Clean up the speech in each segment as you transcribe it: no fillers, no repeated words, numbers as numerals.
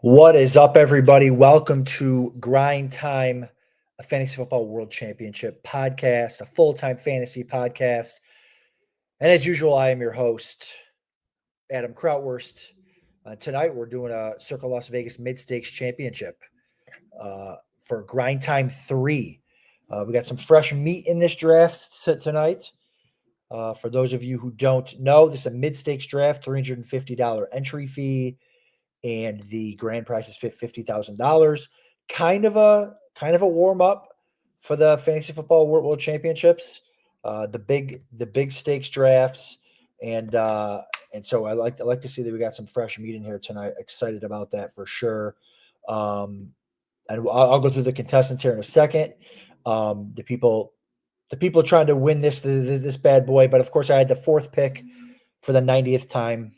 What is up, everybody? Welcome to GrindTime, a fantasy football world championship podcast, a full-time fantasy podcast. And as usual, I am your host, Adam Krautwurst. Tonight, we're doing a Circa Las Vegas Mid-Stakes Championship for GrindTime 3. We got some fresh meat in this draft tonight. For those of you who don't know, this is a mid-stakes draft, $350 entry fee. And the grand prize is $50,000. Kind of a warm up for the fantasy football world championships, the big stakes drafts, and so I like to see that we got some fresh meat in here tonight. Excited about that for sure. And I'll go through the contestants here in a second. The people trying to win this bad boy, but of course I had the fourth pick for the 90th time.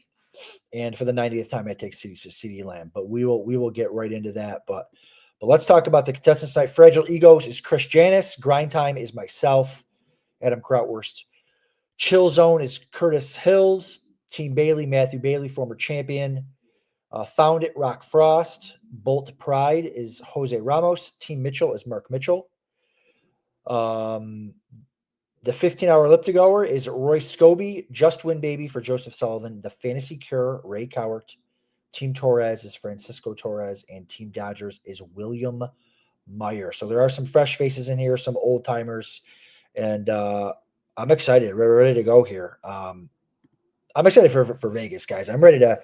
And for the 90th time, I take CeeDee Lamb. But we will get right into that. But let's talk about the contestants tonight. Fragile Egos is Chris Janis. Grind Time is myself, Adam Krautwurst. Chill Zone is Curtis Hills. Team Bailey, Matthew Bailey, former champion. Found It, Rock Frost. Bolt Pride is Jose Ramos. Team Mitchell is Mark Mitchell. The 15-hour elliptigoer is Roy Scobie. Just Win Baby for Joseph Sullivan. The Fantasy Cure, Ray Cowart. Team Torres is Francisco Torres. And Team Dodgers is William Meyer. So there are some fresh faces in here, some old timers. And I'm excited. We're ready to go here. I'm excited for Vegas, guys. I'm ready to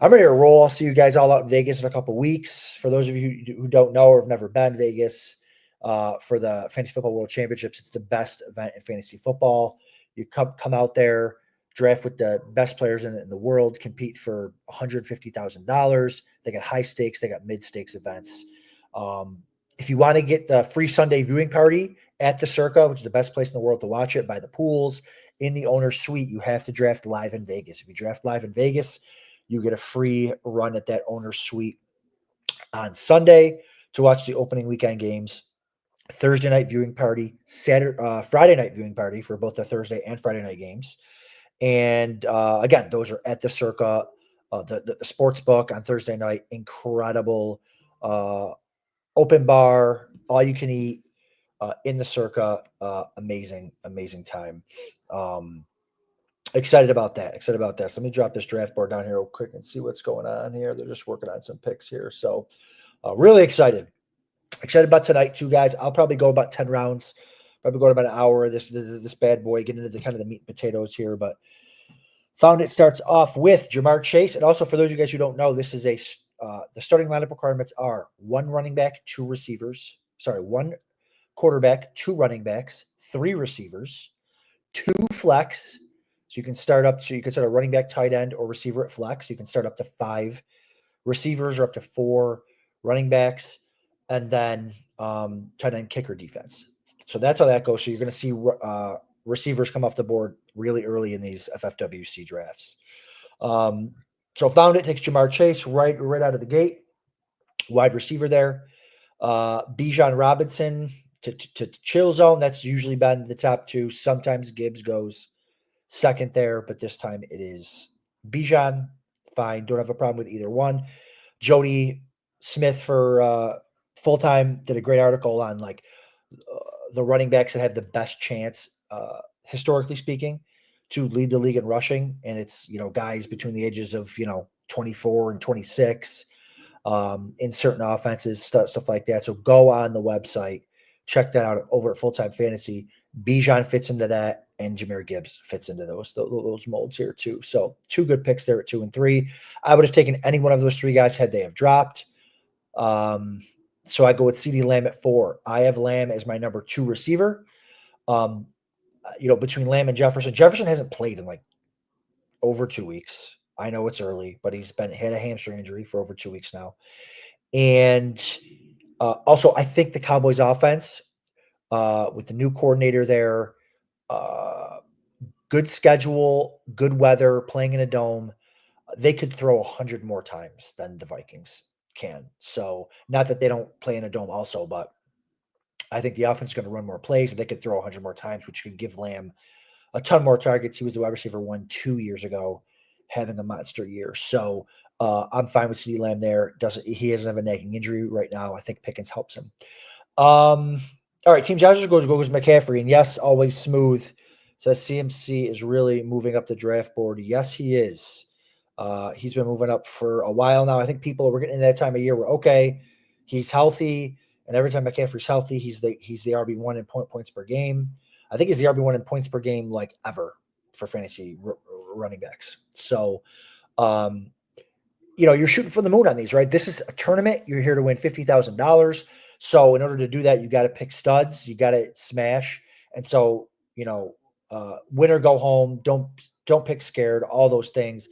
roll. I'll see you guys all out in Vegas in a couple weeks. For those of you who don't know or have never been to Vegas, for the Fantasy Football World Championships, it's the best event in fantasy football. You come out there, draft with the best players in the world, compete for $150,000. They got high stakes, they got mid stakes events. If you want to get the free Sunday viewing party at the Circa, which is the best place in the world to watch it, by the pools in the owner's suite, you have to draft live in Vegas. If you draft live in Vegas, you get a free run at that owner's suite on Sunday to watch the opening weekend games. Thursday night viewing party, Friday night viewing party for both the Thursday and Friday night games. And again, those are at the Circa, the sports book on Thursday night. Incredible open bar, all you can eat in the Circa. Amazing time. Excited about that. So let me drop this draft board down here real quick and see what's going on here. They're just working on some picks here. So really excited. Excited about tonight too, guys. I'll probably go about 10 rounds. Probably go about an hour. This bad boy, get into the kind of the meat and potatoes here. But Found It starts off with Jamar Chase. And also for those of you guys who don't know, this is the starting lineup requirements are one running back, two receivers. Sorry, one quarterback, two running backs, three receivers, two flex. So you can start a running back, tight end, or receiver at flex. You can start up to 5 receivers or up to 4 running backs. And then tight end, kicker, defense. So that's how that goes. So you're going to see receivers come off the board really early in these FFWC drafts. So Found It takes Jamar Chase right out of the gate. Wide receiver there. Bijan Robinson to Chill Zone. That's usually been the top 2. Sometimes Gibbs goes second there, but this time it is Bijan. Fine. Don't have a problem with either one. Jody Smith for Full-Time did a great article on the running backs that have the best chance, historically speaking, to lead the league in rushing. And it's, guys between the ages of, 24 and 26 in certain offenses, stuff like that. So go on the website, check that out over at Full-Time Fantasy. Bijan fits into that, and Jahmyr Gibbs fits into those molds here too. So 2 good picks there at 2 and 3. I would have taken any one of those 3 guys had they have dropped. So I go with CeeDee Lamb at 4. I have Lamb as my number 2 receiver. Between Lamb and Jefferson. Jefferson hasn't played in over 2 weeks. I know it's early, but he's had a hamstring injury for over 2 weeks now. And also, I think the Cowboys offense, with the new coordinator there, good schedule, good weather, playing in a dome, they could throw 100 more times than the Vikings can. So not that they don't play in a dome also, but I think the offense is going to run more plays and they could throw 100 more times, which could give Lamb a ton more targets. He was the wide receiver 1 2 years ago, having a monster year. So I'm fine with CeeDee Lamb there. He doesn't have a nagging injury right now. I think Pickens helps him. All right, Team Joshua goes McCaffrey, and yes, always smooth. Says CMC is really moving up the draft board. Yes, he is. He's been moving up for a while now. I think we're getting in that time of year where okay, he's healthy, and every time McCaffrey's healthy, he's the RB1 in points per game. I think he's the RB1 in points per game like ever for fantasy running backs. So, you're shooting for the moon on these, right? This is a tournament. You're here to win $50,000. So in order to do that, you got to pick studs. You got to smash. And so, win or go home. Don't pick scared. All those things.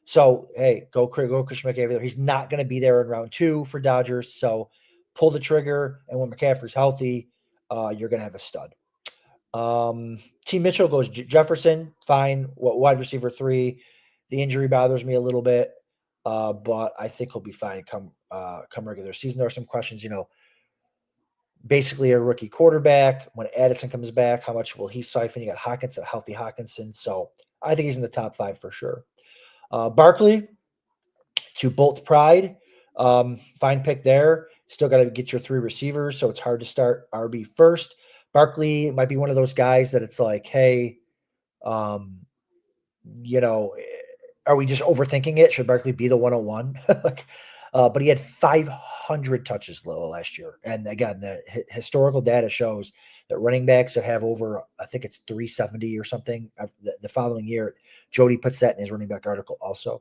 So hey, go Christian McCaffrey. He's not going to be there in round 2 for Dodgers. So pull the trigger. And when McCaffrey's healthy, you're going to have a stud. Team Mitchell goes Jefferson. Fine. Wide receiver 3. The injury bothers me a little bit. But I think he'll be fine come regular season. There are some questions, basically a rookie quarterback. When Addison comes back, how much will he siphon? You got Hawkinson, healthy Hawkinson. So I think he's in the top 5 for sure. Barkley to Bolt Pride. Fine pick there. Still got to get your 3 receivers, so it's hard to start RB first. Barkley might be one of those guys that it's like, hey, are we just overthinking it? Should Barkley be the 101? But he had 500 touches last year. And again, the historical data shows that running backs that have over, I think it's 370 or something the following year, Jody puts that in his running back article also.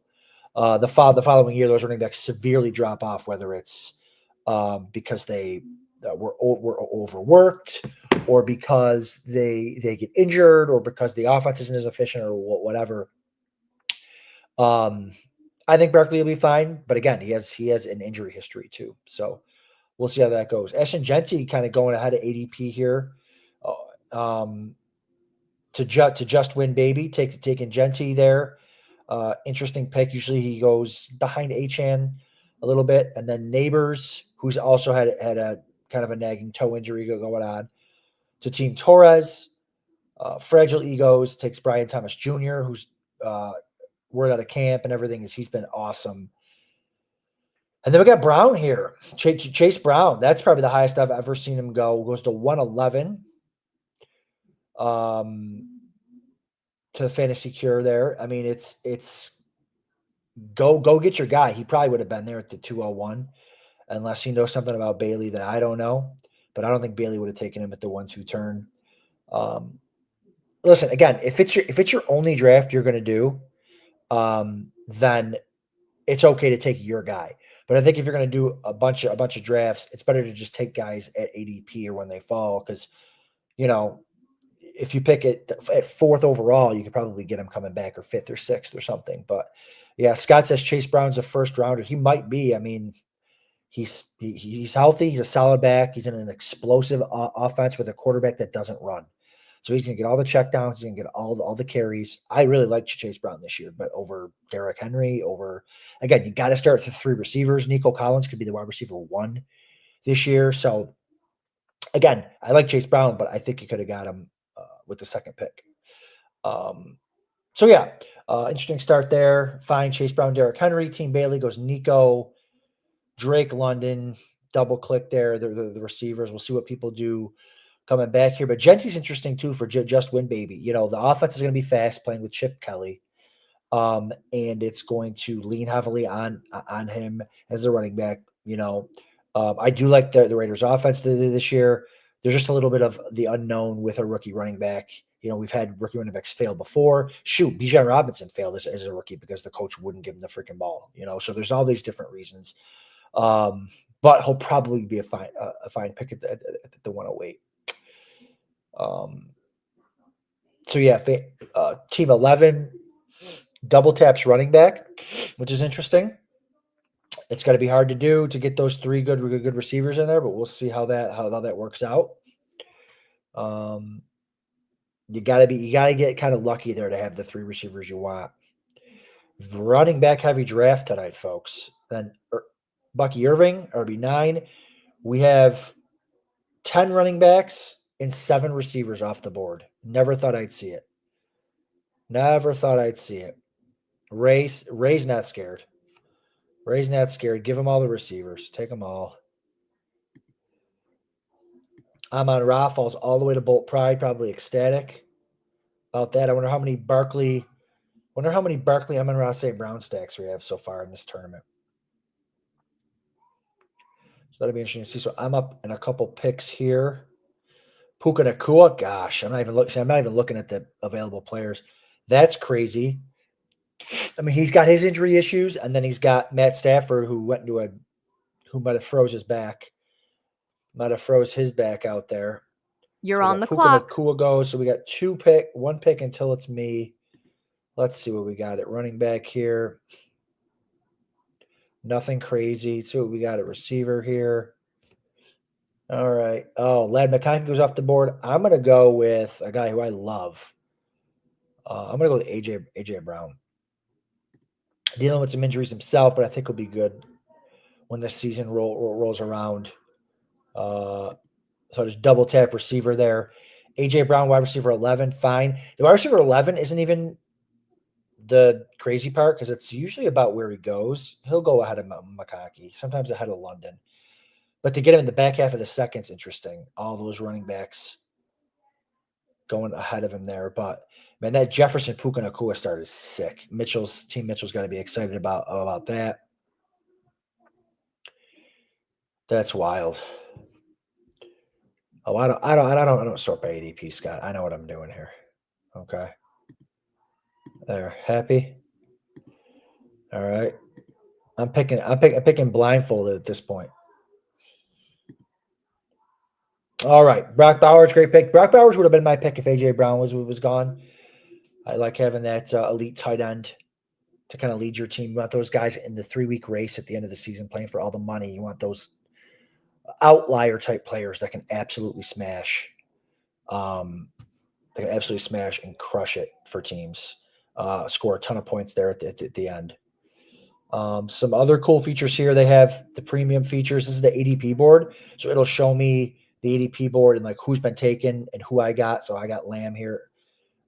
The following year, those running backs severely drop off, whether it's because they were overworked or because they get injured or because the offense isn't as efficient or whatever. I think Barkley will be fine, but again, he has an injury history too, so we'll see how that goes. Ashton Genty kind of going ahead of ADP here, to just win baby, taking Genty there. Interesting pick. Usually he goes behind Achane a little bit, and then Neighbors, who's also had a kind of a nagging toe injury going on, to Team Torres. Fragile Egos takes Brian Thomas Jr., who's word out of camp and everything is he's been awesome. And then we got Brown here, Chase Brown. That's probably the highest I've ever seen him go. Goes to 111. To Fantasy Cure there. I mean, it's go get your guy. He probably would have been there at the 201, unless he knows something about Bailey that I don't know. But I don't think Bailey would have taken him at the 1-2 turn. Listen, again, if it's your only draft you're going to do, then it's okay to take your guy. But I think if you're going to do a bunch of drafts, it's better to just take guys at ADP or when they fall, because if you pick it at 4th overall, you could probably get him coming back, or 5th or 6th or something. But yeah, Scott says Chase Brown's a first rounder. He might be. I mean, he's healthy. He's a solid back. He's in an explosive offense with a quarterback that doesn't run. So he's going to get all the checkdowns. He's going to get all the carries. I really like Chase Brown this year, but over Derrick Henry, again, you got to start with 3 receivers. Nico Collins could be the wide receiver 1 this year. So again, I like Chase Brown, but I think you could have got him with the 2nd pick. So yeah, interesting start there. Fine, Chase Brown, Derrick Henry. Team Bailey goes Nico, Drake London. Double click there. The receivers. We'll see what people do coming back here. But Genty's interesting too for just win baby. The offense is going to be fast, playing with Chip Kelly. And it's going to lean heavily on him as the running back. I do like the Raiders offense this year. There's just a little bit of the unknown with a rookie running back. We've had rookie running backs fail before. Shoot, Bijan Robinson failed as a rookie because the coach wouldn't give him the freaking ball. So there's all these different reasons. But he'll probably be a fine pick at the 108. So yeah, team 11 double taps running back, which is interesting. It's going to be hard to do to get those 3 good receivers in there, but we'll see how that works out. You got to get kind of lucky there to have the 3 receivers you want. Running back heavy draft tonight, folks. Then Bucky Irving, RB9. We have 10 running backs and 7 receivers off the board. Never thought I'd see it. Ray's not scared. Ray's not scared. Give him all the receivers. Take them all. I'm on Raffles all the way to Bolt Pride, probably ecstatic about that. I wonder how many Barkley Amon-Ra St. Brown stacks we have so far in this tournament. So that'll be interesting to see. So I'm up in a couple picks here. Puka Nacua, gosh, I'm not even looking at the available players. That's crazy. I mean, he's got his injury issues, and then he's got Matt Stafford, who might have froze his back out there. You're So on the Puka clock. Nacua goes. So we got one pick until it's me. Let's see what we got at running back here. Nothing crazy. See what we got at receiver here. All right. Oh, Lad McConkey goes off the board. I'm going to go with a guy who I love. I'm going to go with AJ Brown. Dealing with some injuries himself, but I think he'll be good when the season rolls around. So I just double tap receiver there. AJ Brown, wide receiver 11, fine. The wide receiver 11 isn't even the crazy part because it's usually about where he goes. He'll go ahead of McConkey, sometimes ahead of London. But to get him in the back half of the second's interesting. All those running backs going ahead of him there. But man, that Jefferson Puka Nacua start is sick. Mitchell's got to be excited about that. That's wild. Oh, I don't sort by ADP, Scott. I know what I'm doing here. Okay. There. Happy? All right. I'm picking blindfolded at this point. All right. Brock Bowers, great pick. Brock Bowers would have been my pick if AJ Brown was gone. I like having that elite tight end to kind of lead your team. You want those guys in the 3-week race at the end of the season playing for all the money. You want those outlier type players that can absolutely smash. They can absolutely smash and crush it for teams. Score a ton of points there at the end. Some other cool features here. They have the premium features. This is the ADP board. So it'll show me the ADP board and like who's been taken and who I got. So I got Lamb here.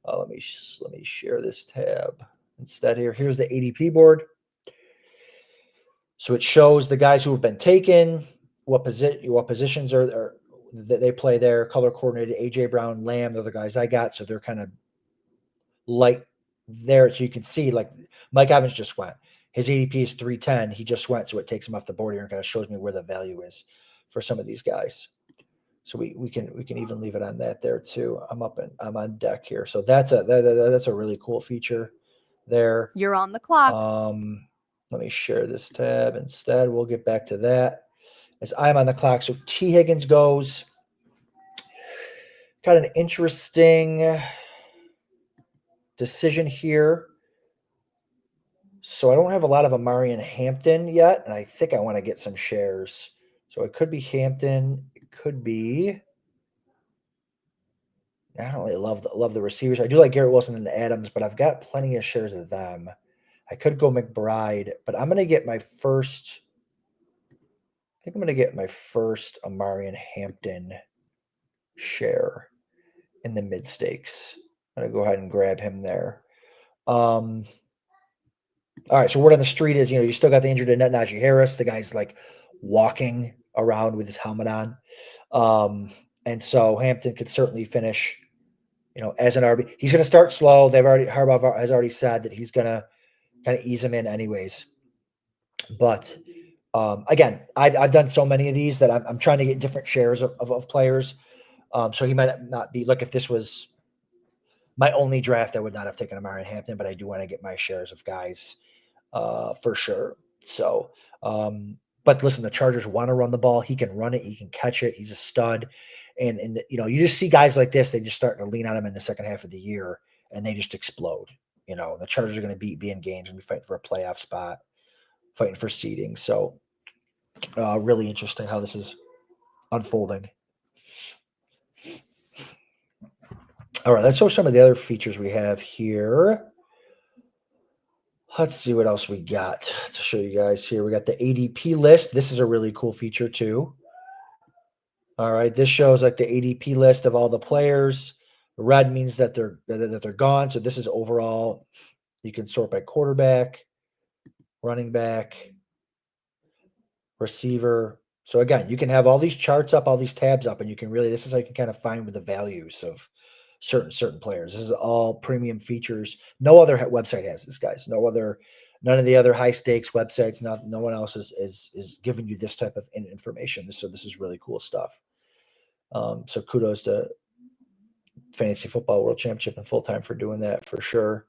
Let me share this tab instead here. Here's the ADP board. So it shows the guys who have been taken, what positions are that they play there, color coordinated. AJ Brown, Lamb, they're the guys I got. So they're kind of like there. So you can see like Mike Evans just went. His ADP is 310. He just went, so it takes him off the board here and kind of shows me where the value is for some of these guys. So we can even leave it on that there too. I'm on deck here. So that's a really cool feature there. You're on the clock. Let me share this tab instead. We'll get back to that as I'm on the clock. So T. Higgins goes. Got an interesting decision here. So I don't have a lot of Amari and Hampton yet, and I think I want to get some shares. So it could be Hampton. It could be. I don't really love the receivers. I do like Garrett Wilson and Adams, but I've got plenty of shares of them. I could go McBride, but I'm going to get my first. I think I'm going to get my first Amari and Hampton share in the mid stakes. I'm going to go ahead and grab him there. All right, so word on the street is, you still got the injured Najee Harris. The guy's like walking around with his helmet on. And so Hampton could certainly finish, as an RB. He's going to start slow. Harbaugh has already said that he's going to kind of ease him in anyways. But again, I've done so many of these that I'm trying to get different shares of players. So he might not be, if this was my only draft, I would not have taken Amari Hampton, but I do want to get my shares of guys for sure. So, but listen, the Chargers want to run the ball. He can run it. He can catch it. He's a stud. And you just see guys like this, they just start to lean on him in the second half of the year and they just explode. The Chargers are going to be in games and be fighting for a playoff spot, fighting for seeding. So really interesting how this is unfolding. All right, let's show some of the other features we have here. Let's see what else we got to show you guys here. We got the ADP list. This is a really cool feature too. All right, this shows the ADP list of all the players. Red means that they're gone. So this is overall. You can sort by quarterback, running back, receiver. So again, you can have all these charts up, all these tabs up, and you can really, this is how you can kind of find with the values of certain players. This is all premium features. No other website has this, guys. None of the other high stakes websites. No one else is giving you this type of information. So this is really cool stuff. So kudos to Fantasy Football World Championship and Full Time for doing that for sure.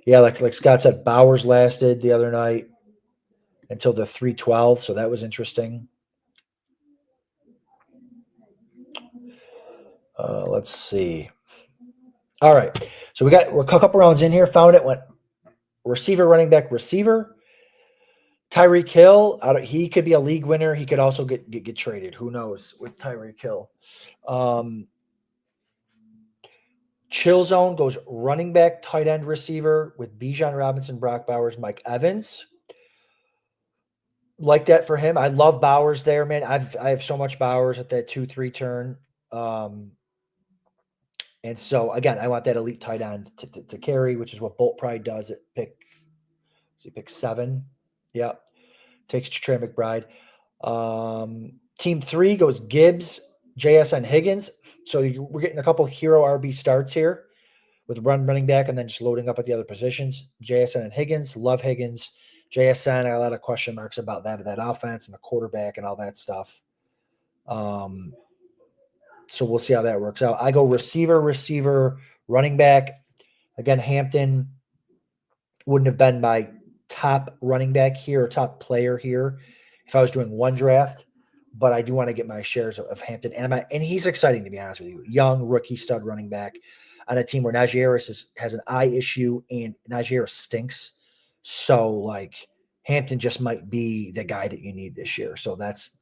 Yeah, like Scott said, Bowers lasted the other night until the 312, so that was interesting. Let's see. All right, so we're a couple rounds in here. Found it. Went receiver, running back, receiver. Tyreek Hill, he could be a league winner. He could also get traded. Who knows with Tyreek Hill? Chill zone goes running back, tight end, receiver with Bijan Robinson, Brock Bowers, Mike Evans. Like that for him. I love Bowers there, man. I have so much Bowers at that 2-3 turn. And so again, I want that elite tight end to carry, which is what Bolt Pride does at pick 7. Yep. Takes Trey McBride. Team 3 goes Gibbs, JSN Higgins. So we're getting a couple hero RB starts here with running back and then just loading up at the other positions. JSN and Higgins. Love Higgins. JSN, I got a lot of question marks about that offense and the quarterback and all that stuff. So we'll see how that works out. I go receiver, running back. Again, Hampton wouldn't have been my top running back here or top player here if I was doing one draft, but I do want to get my shares of Hampton. And he's exciting, to be honest with you. Young, rookie, stud running back on a team where Najee Harris has an eye issue and Najee Harris stinks. So, like, Hampton just might be the guy that you need this year. So that's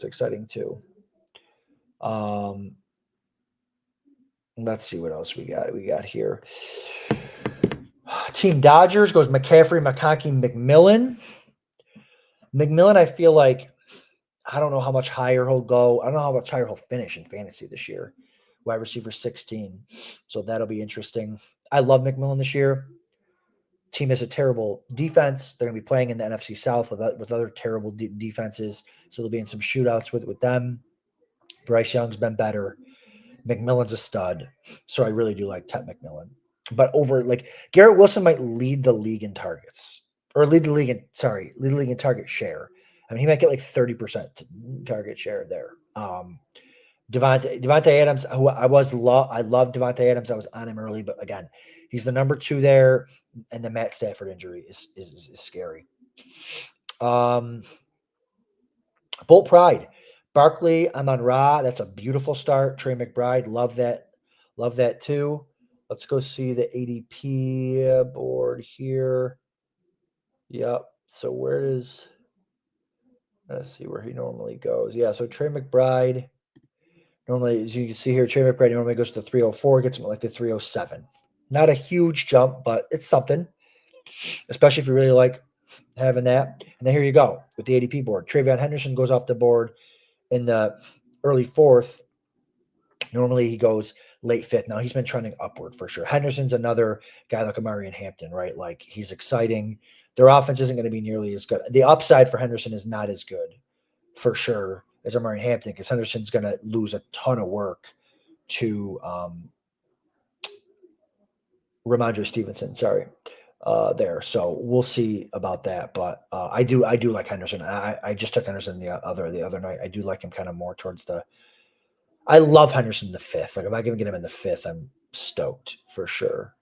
exciting too. Let's see what else we got here. Team Dodgers goes McCaffrey, McConkey, McMillan. McMillan, I feel like, I don't know how much higher he'll go. I don't know how much higher he'll finish in fantasy this year. Wide receiver 16. So that'll be interesting. I love McMillan this year. Team has a terrible defense. They're going to be playing in the NFC South with other terrible defenses. So they'll be in some shootouts with them. Bryce Young's been better. McMillan's a stud. So I really do like Ted McMillan. But Garrett Wilson might lead the league in targets. Or lead the league in target share. I mean, he might get like 30% target share there. Devontae Adams, who I love Devontae Adams. I was on him early, but again, he's the number 2 there, and the Matt Stafford injury is scary. Bolt Pride, Barkley, Amon Ra. That's a beautiful start. Trey McBride, love that too. Let's go see the ADP board here. Yep. So let's see where he normally goes. Yeah. So Trey McBride. Normally, as you can see here, Trey McBride normally goes to 304, gets him like the 307. Not a huge jump, but it's something, especially if you really like having that. And then here you go with the ADP board. Travion Henderson goes off the board in the early 4th. Normally, he goes late 5th. Now, he's been trending upward for sure. Henderson's another guy like Amari and Hampton, right? Like, he's exciting. Their offense isn't going to be nearly as good. The upside for Henderson is not as good, for sure, as Amari and Hampton, because Henderson's going to lose a ton of work to Ramondre Stevenson. Sorry, there. So we'll see about that. But I do like Henderson. I just took Henderson the other night. I do like him kind of more towards the. I love Henderson in the 5th. Like, if I can get him in the 5th, I'm stoked for sure.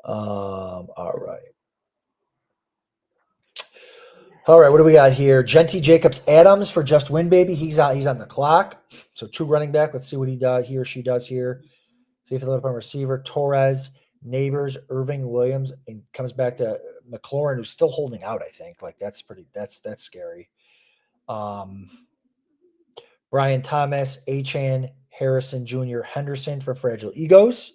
All right. All right, what do we got here? Genty Jacobs Adams for Just Win, baby. He's on the clock. So 2 running back. Let's see what he or she does here. See if they load up on receiver. Torres, Neighbors, Irving, Williams, and comes back to McLaurin, who's still holding out, I think. Like, that's scary. Brian Thomas, Achane, Harrison Jr., Henderson for Fragile Egos.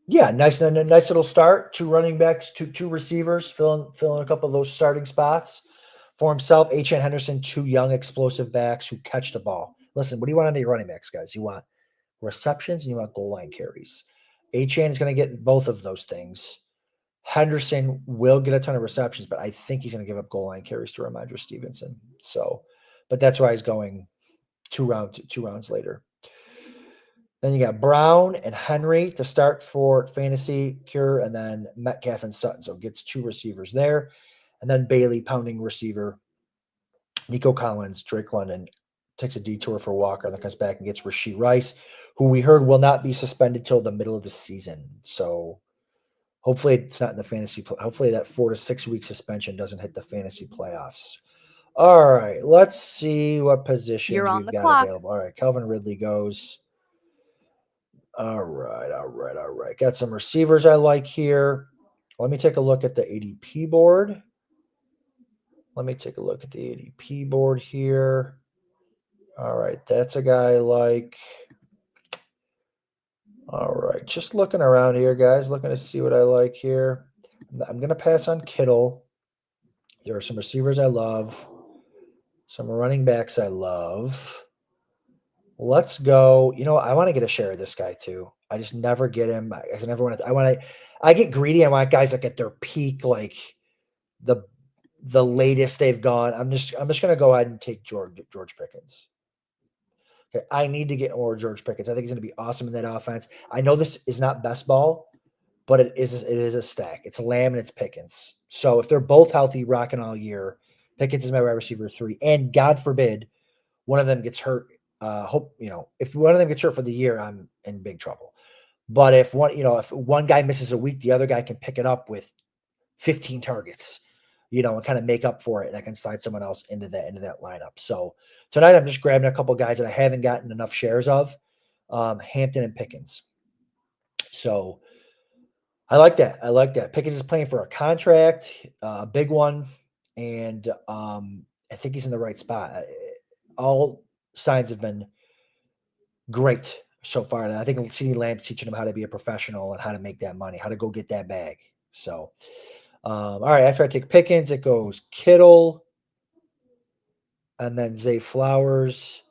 Yeah, nice little start. 2 running backs, two receivers, filling a couple of those starting spots for himself. Achane, Henderson, 2 young explosive backs who catch the ball. Listen, what do you want out of your running backs, guys? You want receptions and you want goal line carries. Achane is going to get both of those things. Henderson will get a ton of receptions, but I think he's going to give up goal line carries to Ramondre Stevenson. So, but that's why he's going two rounds later. Then you got Brown and Henry to start for fantasy cure, and then Metcalf and Sutton. So gets 2 receivers there. And then Bailey pounding receiver. Nico Collins, Drake London takes a detour for Walker, and then comes back and gets Rashee Rice, who we heard will not be suspended till the middle of the season. So hopefully it's not in the fantasy. Hopefully that 4 to 6 week suspension doesn't hit the fantasy playoffs. All right, let's see what positions we've got available. All right, Calvin Ridley goes. All right. Got some receivers I like here. Let me take a look at the ADP board. Here. All right, that's a guy I like. All right, just looking around here, guys, looking to see what I like here. I'm going to pass on Kittle. There are some receivers I love, some running backs I love. Let's go. I want to get a share of this guy too. I just never get him. I never want to. I get greedy. I want guys like at their peak, like the latest they've gone. I'm just gonna go ahead and take George Pickens. Okay, I need to get more George Pickens. I think he's gonna be awesome in that offense. I know this is not best ball, but it is a stack. It's Lamb and it's Pickens. So if they're both healthy, rocking all year, Pickens is my wide receiver 3. And God forbid one of them gets hurt. If one of them gets hurt for the year, I'm in big trouble. But if one guy misses a week, the other guy can pick it up with 15 targets, and kind of make up for it. And I can slide someone else into that lineup. So tonight I'm just grabbing a couple guys that I haven't gotten enough shares of, Hampton and Pickens. So I like that. Pickens is playing for a contract, a big one, and I think he's in the right spot. All signs have been great so far. And I think CeeDee Lamb's teaching him how to be a professional and how to make that money, how to go get that bag. So, all right, after I take Pickens, it goes Kittle, and then Zay Flowers,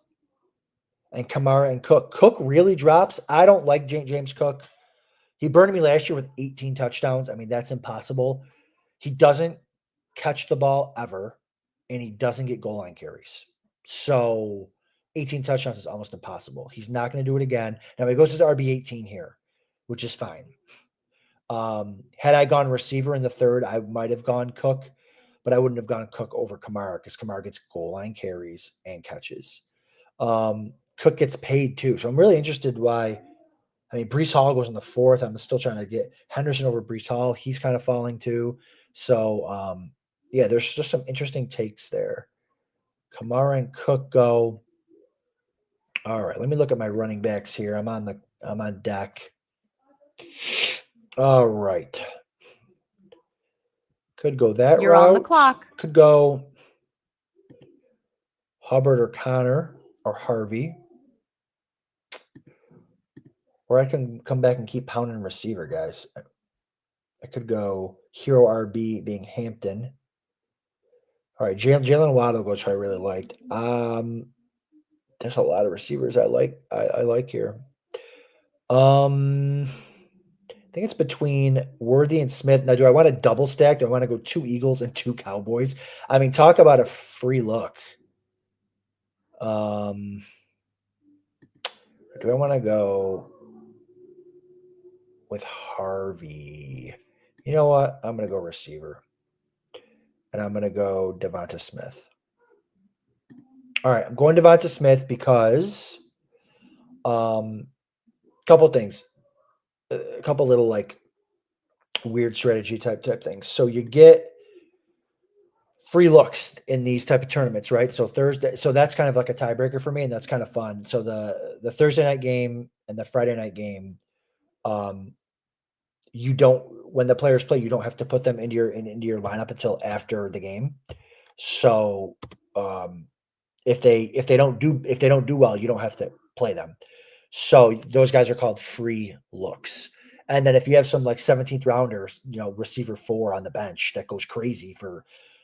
and Kamara and Cook. Cook really drops. I don't like James Cook. He burned me last year with 18 touchdowns. I mean, that's impossible. He doesn't catch the ball ever, and he doesn't get goal line carries. So 18 touchdowns is almost impossible. He's not going to do it again. Now he goes to RB18 here, which is fine. Had I gone receiver in the third, I might have gone Cook, but I wouldn't have gone Cook over Kamara because Kamara gets goal line carries and catches. Cook gets paid too. So I'm really interested why. I mean, Breece Hall goes in the 4th. I'm still trying to get Henderson over Breece Hall. He's kind of falling too. So, yeah, there's just some interesting takes there. Kamara and Cook go. All right, let me look at my running backs here. I'm on deck. All right. Could go that You're route. On the clock. Could go Hubbard or Connor or Harvey. Or I can come back and keep pounding receiver, guys. I could go Hero RB being Hampton. All right, Jalen Waddle goes who I really liked. There's a lot of receivers I like. I like here. I think it's between Worthy and Smith. Now, do I want to double stack? Do I want to go 2 Eagles and 2 Cowboys? I mean, talk about a free look. Do I want to go with Harvey? You know what? I'm going to go receiver. And I'm going to go Devonta Smith. All right, I'm going Devonta Smith because couple things. A couple little like weird strategy type things. So you get free looks in these type of tournaments, right? So Thursday, so that's kind of like a tiebreaker for me, and that's kind of fun. So the Thursday night game and the Friday night game, you don't, when the players play, you don't have to put them into your lineup until after the game. So if they don't do well, you don't have to play them. So those guys are called free looks. And then if you have some like 17th rounders, receiver 4 on the bench that goes crazy for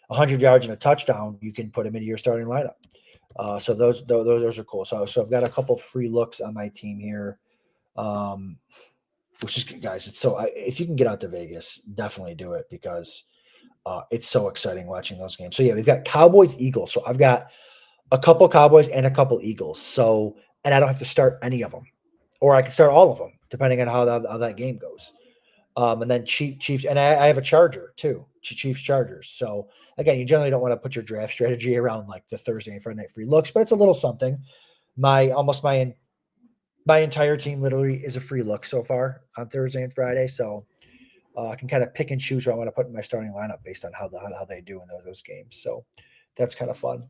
100 yards and a touchdown, you can put him into your starting lineup. So those are cool. So I've got a couple free looks on my team here. which is, guys, it's so, if you can get out to Vegas, definitely do it, because it's so exciting watching those games. So yeah, we've got Cowboys, Eagles. So I've got a couple Cowboys and a couple Eagles. So, and I don't have to start any of them, or I can start all of them depending on how that game goes. And then Chiefs, and I have a Charger too, Chiefs Chargers. So again, you generally don't want to put your draft strategy around like the Thursday and Friday night free looks, but it's a little something. My entire team literally is a free look so far on Thursday and Friday. So I can kind of pick and choose who I want to put in my starting lineup based on how they do in those games. So that's kind of fun.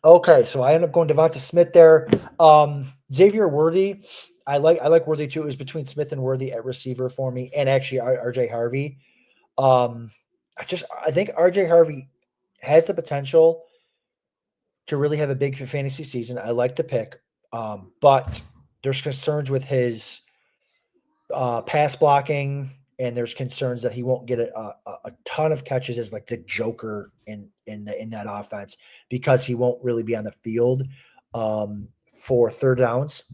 Okay, so I end up going Devonta Smith there. Xavier Worthy, I like Worthy too. It was between Smith and Worthy at receiver for me, and actually RJ Harvey. I think RJ Harvey has the potential to really have a big fantasy season. I like the pick, but there's concerns with his pass blocking, and there's concerns that he won't get a ton of catches as like the joker in that offense, because he won't really be on the field for third downs.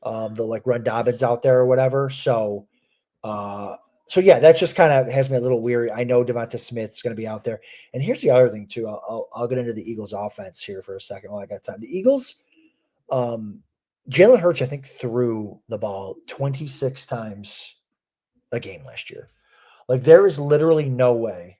They'll like run Dobbins out there or whatever. So yeah, that just kind of has me a little weary. I know Devonta Smith's going to be out there. And here's the other thing too. I'll get into the Eagles offense here for a second while I got time. The Eagles, Jalen Hurts, I think, threw the ball 26 times a game last year. Like, there is literally no way.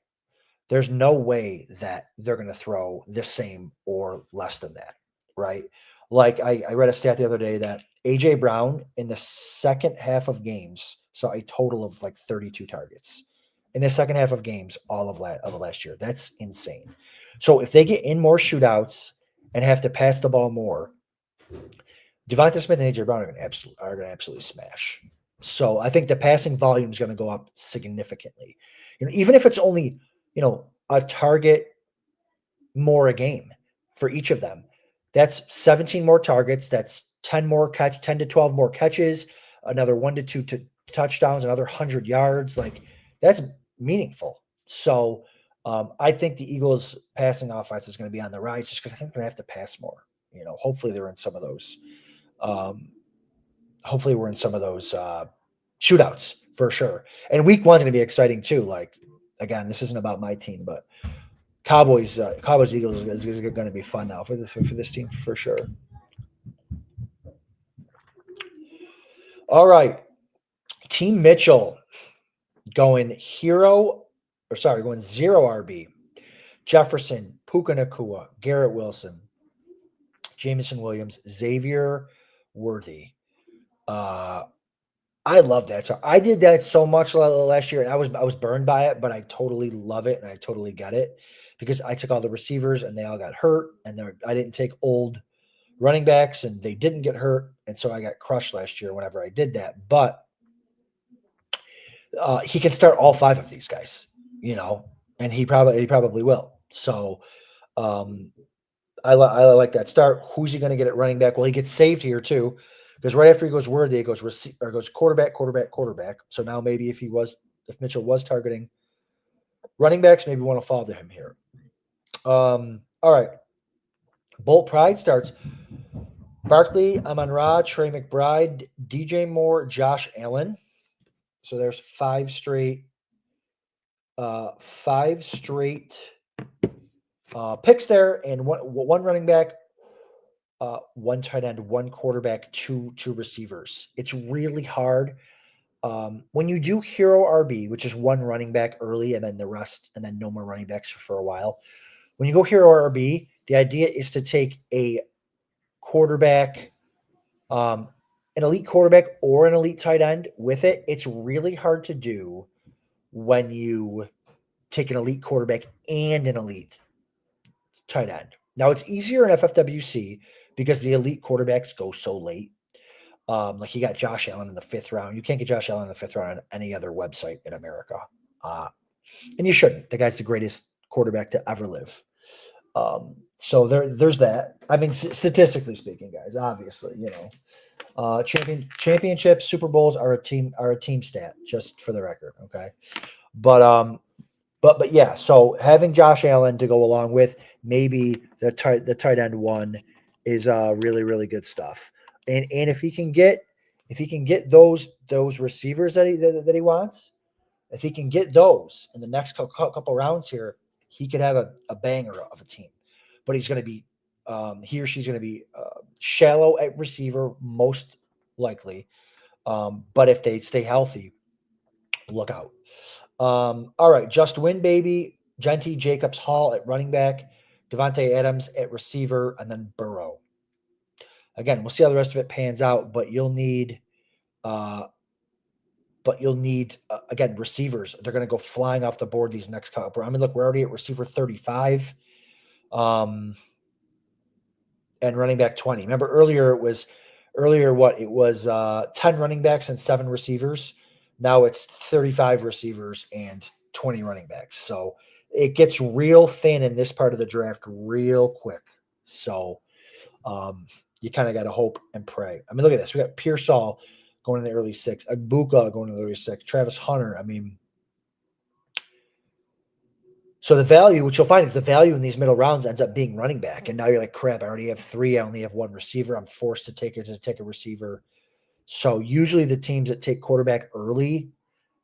There's no way that they're going to throw the same or less than that, right? Like, I read a stat the other day that A.J. Brown in the second half of games saw a total of like 32 targets. In the second half of games, all of last year. That's insane. So if they get in more shootouts and have to pass the ball more, Devonta Smith and A.J. Brown are going to absolutely smash. So I think the passing volume is going to go up significantly. Even if it's only, a target more a game for each of them, that's 17 more targets. That's 10 to 12 more catches, another 1 to 2 touchdowns, another 100 yards. Like, that's meaningful. So I think the Eagles passing offense is going to be on the rise, just because I think they're going to have to pass more. Hopefully they're in some of those. Hopefully we're in some of those shootouts for sure. And week one's going to be exciting too. Like, again, this isn't about my team, but Cowboys Eagles is going to be fun now for this team for sure. All right, Team Mitchell going zero RB. Jefferson, Puka Nacua, Garrett Wilson, Jameson Williams, Xavier Worthy. I love that. So I did that so much last year, and I was burned by it, but I totally love it, and I totally get it, because I took all the receivers and they all got hurt, and I didn't take old running backs and they didn't get hurt, and so I got crushed last year whenever I did that. But he can start all 5 of these guys, and he probably will. So I like that start. Who's he going to get at running back? Well, he gets saved here too, because right after he goes Worthy, it goes quarterback. So now maybe if Mitchell was targeting running backs, maybe we want to follow him here. All right. Bolt Pride starts Barkley, Amon-Ra, Trey McBride, DJ Moore, Josh Allen. So there's 5 straight picks there, and one running back, 1 tight end, 1 quarterback, 2 receivers. It's really hard when you do hero RB, which is 1 running back early and then the rest, and then no more running backs for a while. When you go hero RB, the idea is to take a quarterback, an elite quarterback or an elite tight end with it. It's really hard to do when you take an elite quarterback and an elite tight end. Now, it's easier in FFWC because the elite quarterbacks go so late. Like, you got Josh Allen in the 5th round. You can't get Josh Allen in the 5th round on any other website in America. And you shouldn't. The guy's the greatest quarterback to ever live. So there's that. I mean, statistically speaking, guys, obviously, championships, Super Bowls are a team stat, just for the record. Okay. But yeah, so having Josh Allen to go along with maybe the tight end 1 is really, really good stuff. And if he can get If he can get those receivers that he wants, if he can get those in the next couple rounds here, he could have a banger of a team. But he's going to be he or she's going to be shallow at receiver most likely. But if they stay healthy, look out. All right, Just Win, baby. Genty, Jacobs, Hall at running back, Devontae Adams at receiver, and then Burrow. Again, we'll see how the rest of it pans out, but you'll need again, receivers. They're going to go flying off the board these next couple. I mean, look, we're already at receiver 35 and running back 20. Remember earlier it was 10 running backs and 7 receivers. Now it's 35 receivers and 20 running backs. So it gets real thin in this part of the draft real quick. So you kind of got to hope and pray. I mean, look at this. We got Pearsall going in the early 6th, Agbuka going in the early 6th, Travis Hunter. I mean, so the value, which you'll find is the value in these middle rounds ends up being running back. And now you're like, crap, I already have 3. I only have 1 receiver. I'm forced to take a receiver. So usually the teams that take quarterback early,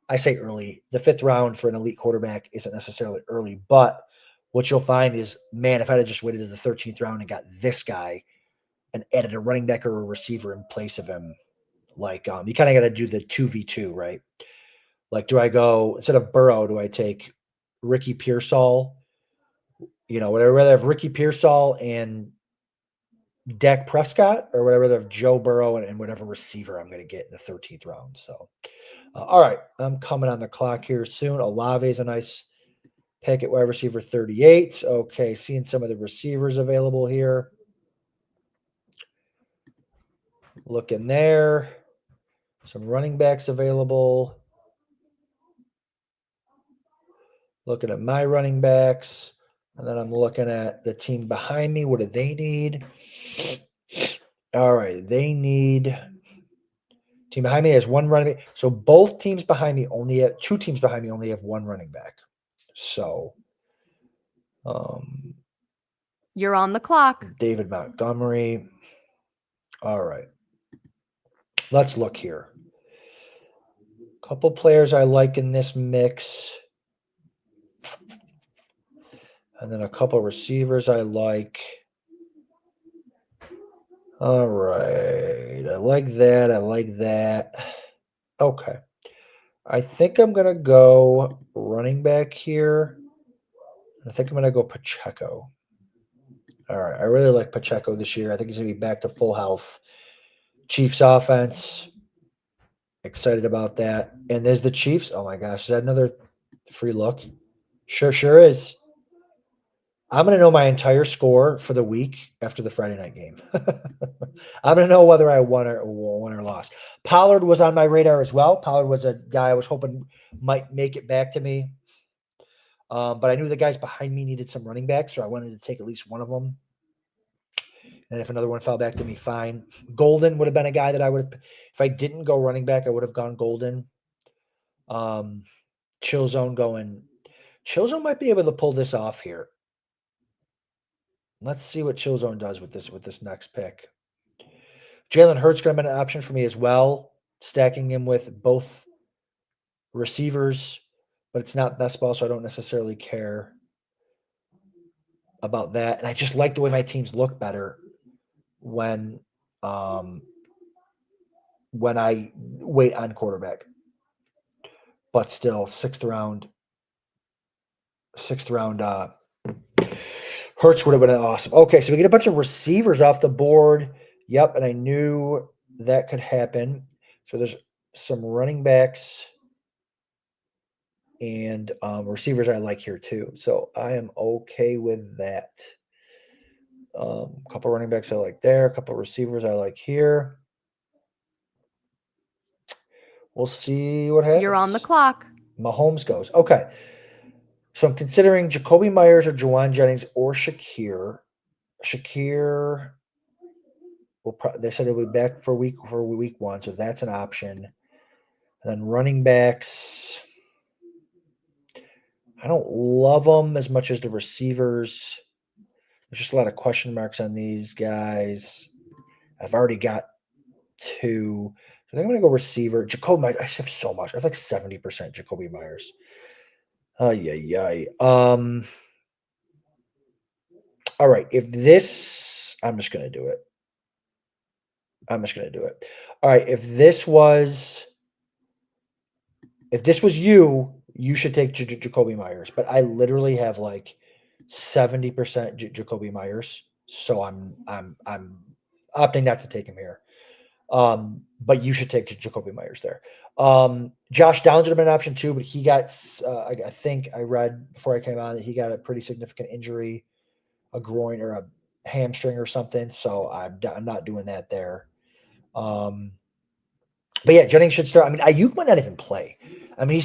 I say early, the 5th round for an elite quarterback isn't necessarily early, but what you'll find is, man, if I had just waited to the 13th round and got this guy and added a running back or a receiver in place of him, like you kind of got to do the 2v2, right? Like, do I go, instead of Burrow, do I take Ricky Pearsall? You know, would I rather have Ricky Pearsall and Dak Prescott, or would I rather have Joe Burrow and whatever receiver I'm going to get in the 13th round? So, all right, I'm coming on the clock here soon. Olave is a nice pick at wide receiver 38. Okay, seeing some of the receivers available here. Looking there. Some running backs available. Looking at my running backs. And then I'm looking at the team behind me. What do they need? All right, they need. Team behind me has 1 running back. So both teams behind me only have 2 teams behind me only have 1 running back. So you're on the clock. David Montgomery. All right. Let's look here. Couple players I like in this mix. And then a couple receivers I like. All right. I like that. I like that. Okay. I think I'm going to go running back here. I think I'm going to go Pacheco. All right. I really like Pacheco this year. I think he's going to be back to full health. Chiefs offense. Excited about that. And there's the Chiefs. Oh, my gosh. Is that another free look? Sure is. I'm going to know my entire score for the week after the Friday night game. I'm going to know whether I won or lost. Pollard was on my radar as well. Pollard was a guy I was hoping might make it back to me. But I knew the guys behind me needed some running backs, so I wanted to take at least one of them. And if another one fell back to me, fine. Golden would have been a guy that I would have, if I didn't go running back, I would have gone Golden. Chillzone might be able to pull this off here. Let's see what Chillzone does with this next pick. Jalen Hurts going to be an option for me as well, stacking him with both receivers, but it's not best ball, so I don't necessarily care about that. And I just like the way my teams look better when I wait on quarterback. But still, sixth round. Hurts would have been awesome. Okay, so we get a bunch of receivers off the board. Yep, and I knew that could happen. So there's some running backs and receivers I like here too. So I am okay with that. A couple running backs I like there. A couple receivers I like here. We'll see what happens. You're on the clock. Mahomes goes. Okay. So I'm considering Jacoby Myers or Juwan Jennings or Shakir. Shakir, they said he'll be back for week 1, so that's an option. And then running backs, I don't love them as much as the receivers. There's just a lot of question marks on these guys. I've already got 2. I think I'm going to go receiver. Jacoby Myers. I have so much. I have like 70% Jacoby Myers. Yeah. All right. I'm just going to do it. All right. If this was you, you should take Jacoby Myers. But I literally have like 70% Jacoby Myers. So I'm opting not to take him here. But you should take Jacoby Myers there. Josh Downs would have been an option too, but he got, I think I read before I came on that he got a pretty significant injury, a groin or a hamstring or something. So I'm not doing that there. But yeah, Jennings should start. I mean, Ayuk might not even play. I mean,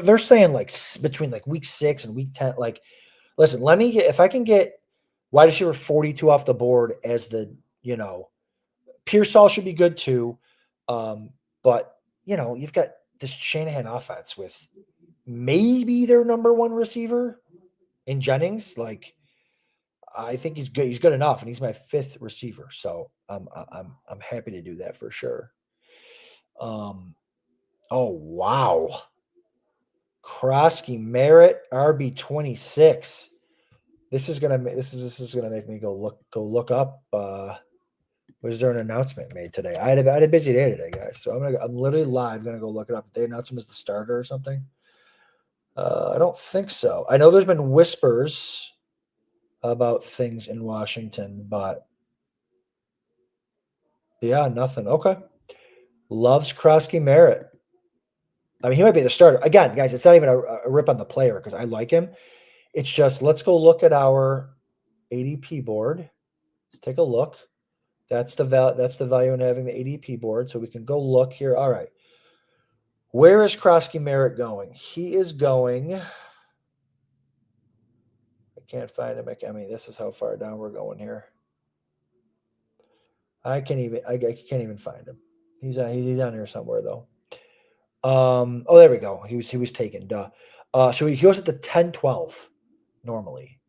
they're saying like between like week 6 and week 10. Like, listen, if I can get wide receiver 42 off the board as Pearsall should be good too. But you've got this Shanahan offense with maybe their number one receiver in Jennings. Like, I think he's good. He's good enough, and he's my 5th receiver. So I'm happy to do that for sure. Oh wow, Krosky Merritt RB26. This is gonna make me go look up. Was there an announcement made today? I had a busy day today, guys. So I'm literally live gonna go look it up. Did they announce him as the starter or something? I don't think so. I know there's been whispers about things in Washington, but yeah, nothing. Okay. Loves Krosky Merritt. I mean, he might be the starter. Again, guys, it's not even a rip on the player because I like him. It's just let's go look at our ADP board. Let's take a look. That's the value in having the ADP board. So we can go look here. All right. Where is Krosky Merritt going? He is going. I can't find him. I mean, this is how far down we're going here. I can't even find him. He's on here somewhere though. Oh, there we go. He was taken. Duh. So he goes at the 10-12 normally.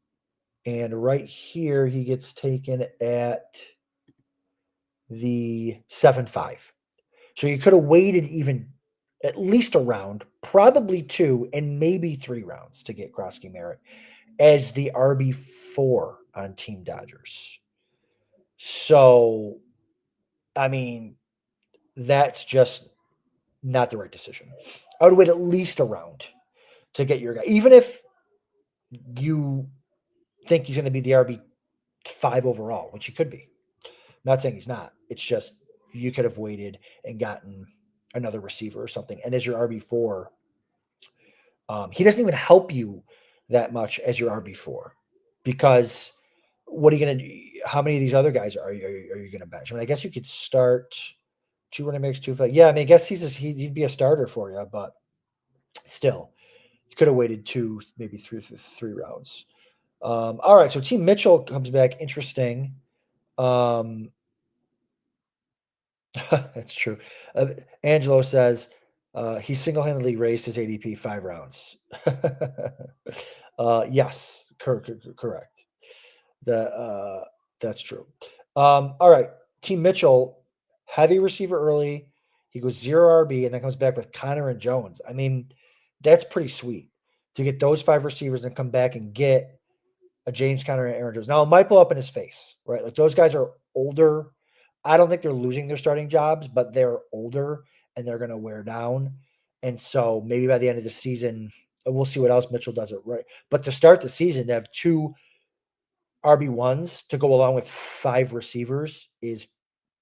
And right here he gets taken at the 7-5. So you could have waited even at least a round, probably 2 and maybe 3 rounds to get Krosky Merritt as the RB4 on Team Dodgers. So, I mean, that's just not the right decision. I would wait at least a round to get your guy, even if you think he's going to be the RB5 overall, which he could be. I'm not saying he's not. It's just you could have waited and gotten another receiver or something. And as your RB4, he doesn't even help you that much as your RB4 because what are you going to do? How many of these other guys are you going to bench? I mean, I guess you could start 2 running backs, 2. Yeah, I mean, I guess he'd be a starter for you, but still, you could have waited 2, maybe 3 rounds. All right, so Team Mitchell comes back. Interesting. That's true. Angelo says he single-handedly raised his ADP 5 rounds. Yes, correct. That's true. All right, Team Mitchell, heavy receiver early. He goes 0 RB and then comes back with Connor and Jones. I mean, that's pretty sweet to get those 5 receivers and come back and get a James Conner and Aaron Jones. Now, it might blow up in his face, right? Like those guys are older. I don't think they're losing their starting jobs, but they're older and they're going to wear down. And so maybe by the end of the season, we'll see what else Mitchell does it right. But to start the season, to have 2 RB1s to go along with 5 receivers is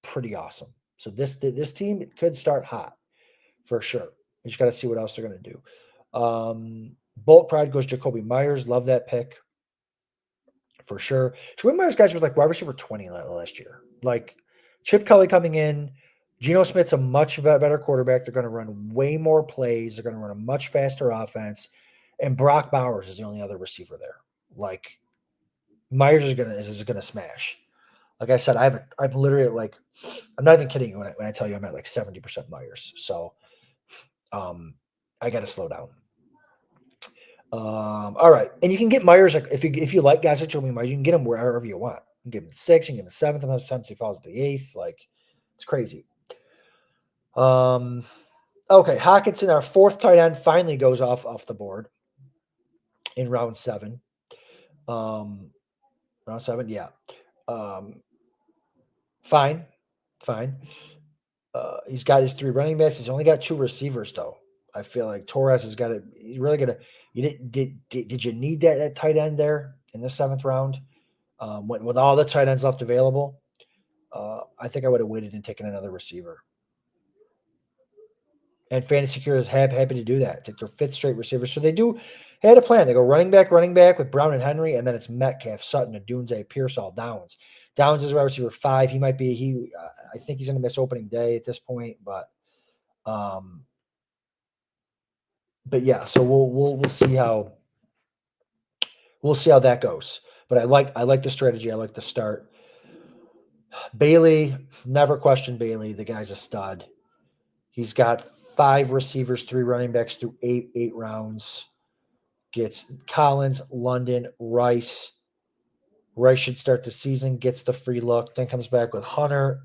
pretty awesome. So this team could start hot for sure. You just got to see what else they're going to do. Bolt Pride goes Jacoby Myers. Love that pick. For sure. Jacoby Myers guys was like wide receiver 20 last year. Like Chip Kelly coming in. Geno Smith's a much better quarterback. They're going to run way more plays. They're going to run a much faster offense. And Brock Bowers is the only other receiver there. Like Myers is gonna smash. Like I said, I'm literally like, I'm not even kidding you when I tell you I'm at like 70% Myers. So I got to slow down. All right. And you can get Myers, like if you like guys like Jacoby Myers, you can get him wherever you want. You can give him 6, you can give him 7th, sometimes he falls to the 8th. Like it's crazy. Okay, Hawkinson, our fourth tight end, finally goes off the board in round 7. Round 7, yeah. Fine. He's got his 3 running backs. He's only got 2 receivers, though. I feel like Torres has got to. He's really gonna. You did you need that tight end there in the 7th round? With all the tight ends left available, I think I would have waited and taken another receiver. And Fantasy Secure is happy to do that. Take their 5th straight receiver. So they had a plan. They go running back with Brown and Henry, and then it's Metcalf, Sutton, Adunze, Pearsall, Downs. Downs is wide receiver 5. He might be I think he's going to miss opening day at this point, but yeah. So we'll see how that goes. But I like the strategy. I like the start. Bailey, never question Bailey. The guy's a stud. He's got 5 receivers, 3 running backs through 8 rounds. Gets Collins, London, Rice. Rice should start the season, gets the free look, then comes back with Hunter.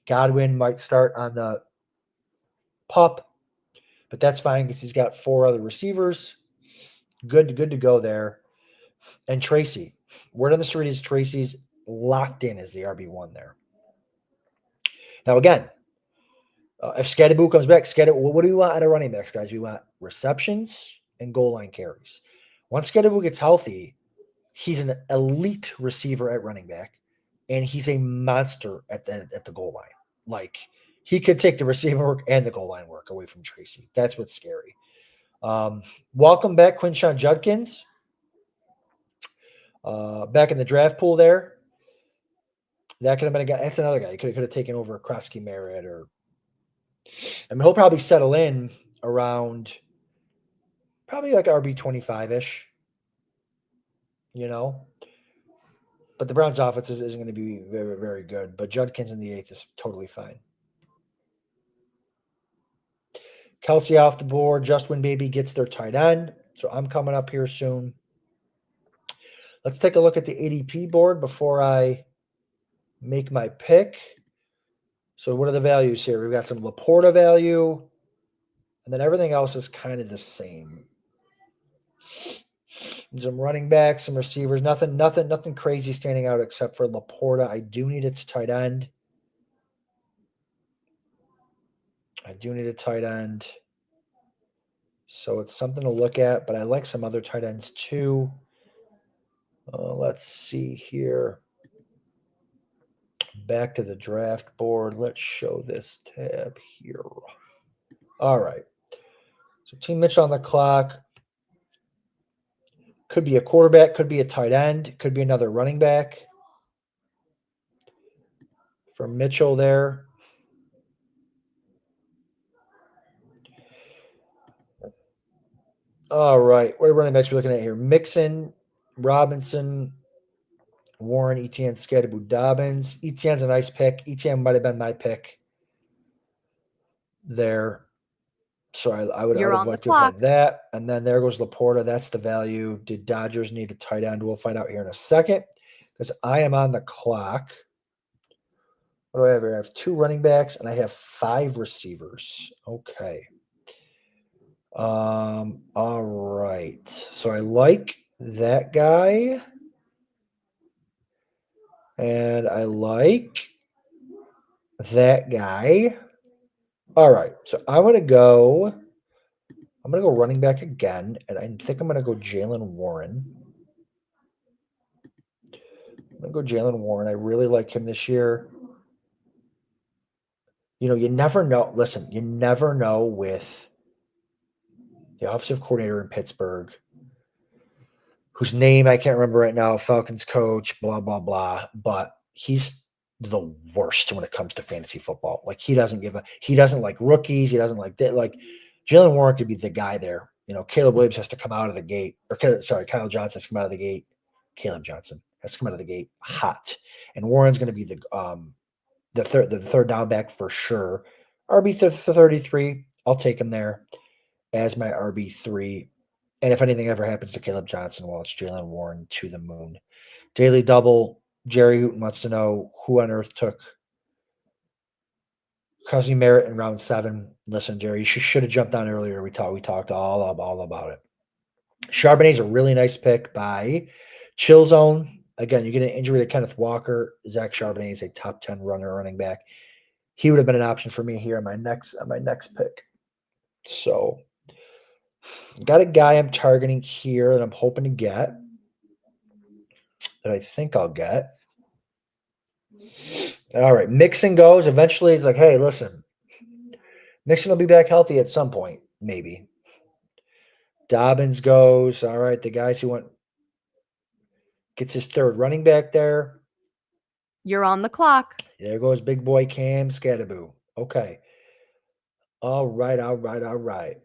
Godwin might start on the pup, but that's fine because he's got 4 other receivers. Good to go there. And Tracy. Word on the street is Tracy's locked in as the RB1 there. Now, again, if Scadaboo comes back, what do we want out of running backs, guys? We want receptions and goal line carries. Once Scadaboo gets healthy, he's an elite receiver at running back, and he's a monster at the goal line. Like, he could take the receiving work and the goal line work away from Tracy. That's what's scary. Welcome back, Quinshon Judkins. Back in the draft pool there. That could have been a guy. That's another guy. He could have taken over Krosky Merritt, or he'll probably settle in around probably like RB 25-ish. But the Browns' offense isn't going to be very, very good. But Judkins in the 8th is totally fine. Kelsey off the board. Just Win Baby gets their tight end. So I'm coming up here soon. Let's take a look at the ADP board before I make my pick. So what are the values here? We've got some Laporta value, and then everything else is kind of the same. Some running backs, some receivers, nothing crazy standing out except for Laporta. I do need a tight end. So it's something to look at, but I like some other tight ends too. Let's see here. Back to the draft board. Let's show this tab here. All right. So Team Mitch on the clock. Could be a quarterback, could be a tight end, could be another running back. For Mitchell there. All right. What running backs we're looking at here? Mixon, Robinson, Warren, Etienne, Scadaboo, Dobbins. Etienne's a nice pick. Etienne might have been my pick there. So I would like to have had that. And then there goes Laporta. That's the value. Did Dodgers need a tight end? We'll find out here in a second because I am on the clock. What do I have here? I have 2 running backs and I have 5 receivers. Okay. All right. So I like that guy. And I like that guy. All right. So I'm going to go running back again. And I think I'm going to go Jaylen Warren. I really like him this year. You never know. Listen, you never know with the offensive coordinator in Pittsburgh, whose name I can't remember right now, Falcons coach, blah, blah, blah. But he's the worst when it comes to fantasy football. Like, he doesn't like rookies. He doesn't like that. Like, Jaylen Warren could be the guy there. Caleb Williams has to come out of the gate. Kyle Johnson has to come out of the gate. Caleb Johnson has to come out of the gate hot. And Warren's going to be the third down back for sure. RB 33, I'll take him there as my RB3. And if anything ever happens to Caleb Johnson, well, it's Jaylen Warren to the moon. Daily double. Jerry Hooten wants to know who on earth took Cousin Merritt in round 7. Listen, Jerry, you should have jumped on earlier. We talked all about it. Charbonnet's a really nice pick by Chill Zone. Again, you get an injury to Kenneth Walker. Zach Charbonnet is a top 10 running back. He would have been an option for me here on my next pick. So got a guy I'm targeting here that I'm hoping to get, that I think I'll get. All right, Mixon goes. Eventually, it's like, hey, listen, Mixon will be back healthy at some point, maybe. Dobbins goes. All right, the guys who want gets his third running back there. You're on the clock. There goes big boy Cam Scatterboo. Okay. All right.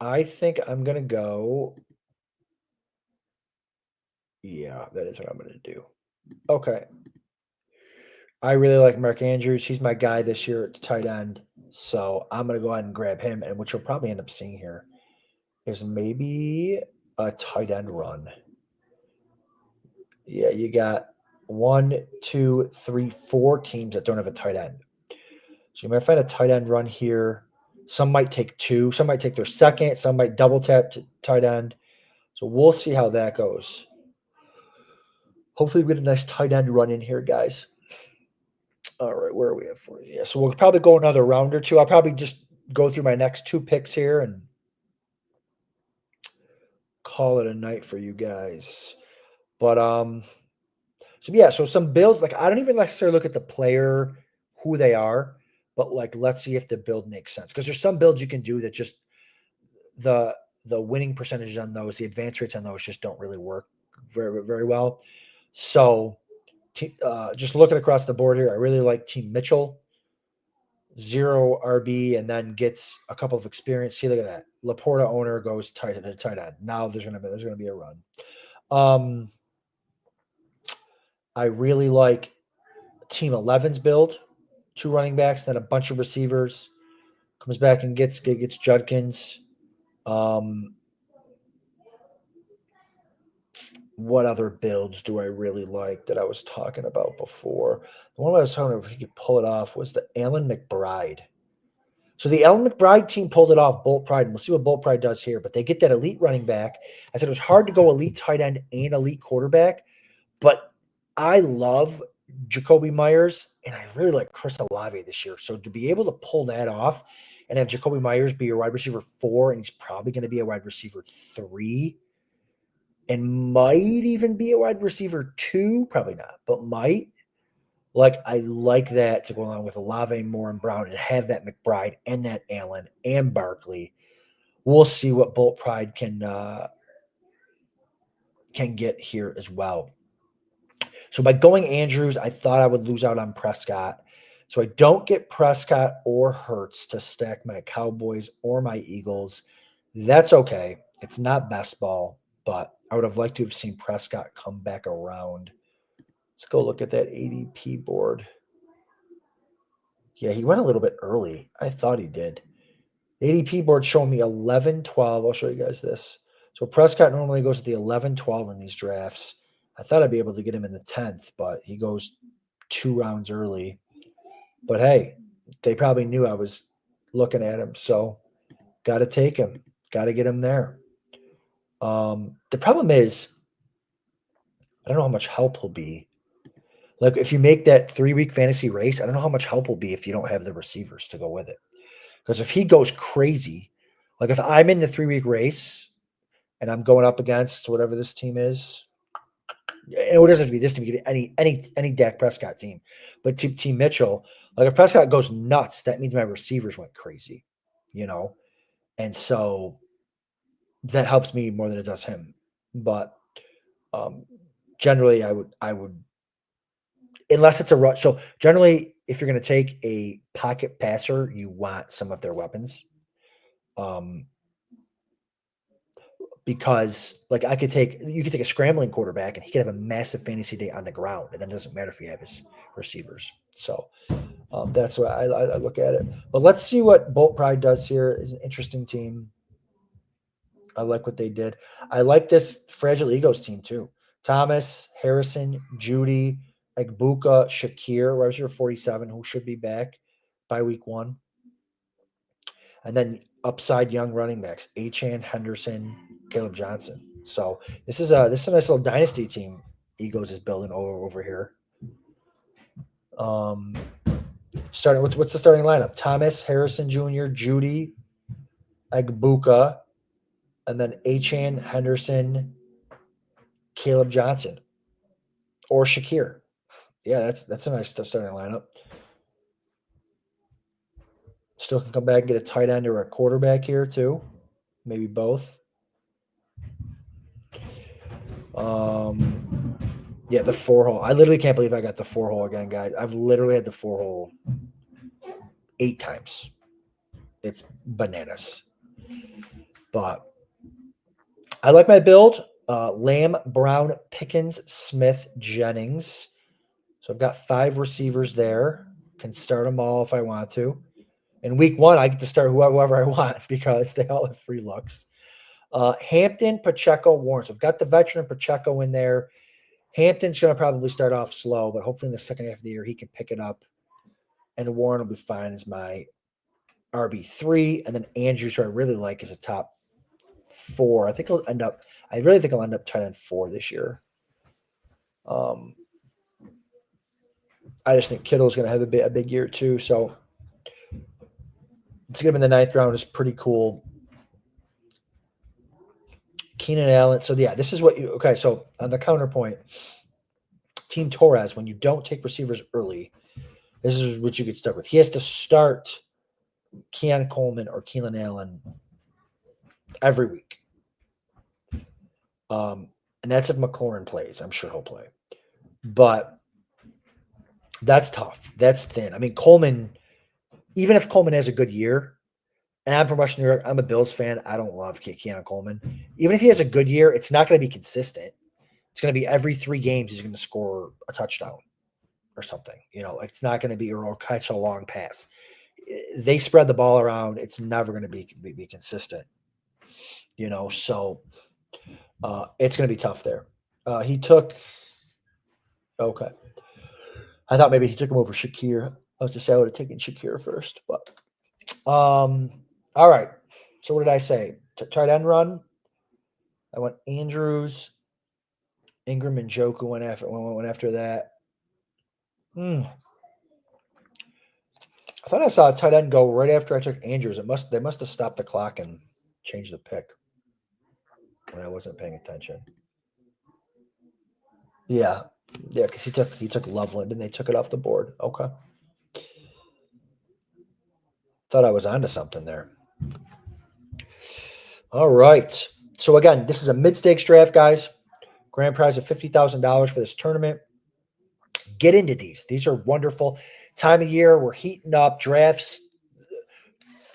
I think I'm going to go. Yeah, that is what I'm going to do. Okay. I really like Mark Andrews. He's my guy this year at tight end. So I'm going to go ahead and grab him. And what you'll probably end up seeing here is maybe a tight end run. Yeah, you got 1, 2, 3, 4 teams that don't have a tight end. So you might find a tight end run here. Some might take 2. Some might take their second. Some might double tap to tight end. So we'll see how that goes. Hopefully we get a nice tight end run in here, guys. All right, where are we at for you? Yeah, so we'll probably go another round or two. I'll probably just go through my next 2 picks here and call it a night for you guys. But so some builds, like I don't even necessarily look at the player, who they are, but like let's see if the build makes sense. Because there's some builds you can do that just the winning percentages on those, the advance rates on those just don't really work very, very well. So just looking across the board here, I really like Team Mitchell. 0 RB and then gets a couple of experience. See, look at that. Laporta owner goes tight end. Now there's gonna be a run. I really like Team 11's build. 2 running backs, then a bunch of receivers. Comes back and gets Judkins. What other builds do I really like that I was talking about before? The one I was talking about, if he could pull it off, was the Alan McBride. So the Alan McBride team pulled it off, Bolt Pride, and we'll see what Bolt Pride does here. But they get that elite running back. I said it was hard to go elite tight end and elite quarterback, but I love Jacoby Myers, and I really like Chris Olave this year. So to be able to pull that off and have Jacoby Myers be your wide receiver 4, and he's probably going to be a wide receiver 3, and might even be a wide receiver 2, probably not, but might. Like, I like that to go along with Olave, Moore, and Brown, and have that McBride and that Allen and Barkley. We'll see what Bolt Pride can get here as well. So by going Andrews, I thought I would lose out on Prescott. So I don't get Prescott or Hurts to stack my Cowboys or my Eagles. That's okay. It's not best ball, but I would have liked to have seen Prescott come back around. Let's go look at that ADP board. Yeah, he went a little bit early. I thought he did. The ADP board showing me 11, 12. I'll show you guys this. So Prescott normally goes at the 11, 12 in these drafts. I thought I'd be able to get him in the 10th, but he goes 2 rounds early. But hey, they probably knew I was looking at him, so got to take him. Got to get him there. The problem is, I don't know how much help he'll be. Like, if you make that 3-week fantasy race, I don't know how much help will be if you don't have the receivers to go with it. Because if he goes crazy, like if I'm in the 3-week race and I'm going up against whatever this team is, and it doesn't have to be this team, it could be any Dak Prescott team, but Team Mitchell, like if Prescott goes nuts, that means my receivers went crazy, and so that helps me more than it does him. But generally, I would, unless it's a rush. So generally, if you're going to take a pocket passer, you want some of their weapons. Because like you could take a scrambling quarterback and he could have a massive fantasy day on the ground, and then it doesn't matter if you have his receivers. So that's why I look at it. But let's see what Bolt Pride does here. It's an interesting team. I like what they did. I like this Fragile Egos team too. Thomas, Harrison, Judy, Egbuka, Shakir, wide receiver 47, who should be back. by week 1. And then upside young running backs, Achane, Henderson, Caleb Johnson. So this is a nice little dynasty team Eagles is building over here. Starting what's the starting lineup? Thomas, Harrison Jr., Judy, Agbuka, and then Achane, Henderson, Caleb Johnson, or Shakir. Yeah, that's a nice starting lineup. Still can come back and get a tight end or a quarterback here too. Maybe both. Yeah, the 4-hole. I literally can't believe I got the 4-hole again, guys. I've literally had the 4-hole 8 times. It's bananas. But I like my build. Lamb, Brown, Pickens, Smith, Jennings. So I've got 5 receivers there. Can start them all if I want to. In week 1, I get to start whoever I want because they all have free looks. Hampton, Pacheco, Warren. So I've got the veteran Pacheco in there. Hampton's going to probably start off slow, but hopefully in the second half of the year he can pick it up. And Warren will be fine as my RB3. And then Andrews, who I really like, is a top 4. I really think he'll end up tight end 4 this year. I just think Kittle's going to have a big year too. So to get him in the 9th round is pretty cool. Keenan Allen. So yeah, this is what you, okay. So on the counterpoint, Team Torres, when you don't take receivers early, this is what you get stuck with. He has to start Keon Coleman or Keelan Allen every week. And that's if McLaurin plays. I'm sure he'll play. But that's tough. That's thin. I mean, Coleman, even if Coleman has a good year, and I'm from Western New York, I'm a Bills fan. I don't love Keon Coleman. Even if he has a good year, it's not going to be consistent. It's going to be every 3 games he's going to score a touchdown or something. You know, it's not going to be or catch a long pass. They spread the ball around. It's never going to be consistent. You know, so it's going to be tough there. He took – okay. I thought maybe he took him over Shakir. I was to say I would have taken Shakir first. But all right. So what did I say? Tight end run. I went Andrews, Ingram, and Njoku went after that. I thought I saw a tight end go right after I took Andrews. They must have stopped the clock and changed the pick when I wasn't paying attention. Yeah, because he took Loveland and they took it off the board. Okay, thought I was onto something there. All right. So again, this is a mid-stakes draft, guys. Grand prize of $50,000 for this tournament. Get into these. These are wonderful. Time of year, we're heating up drafts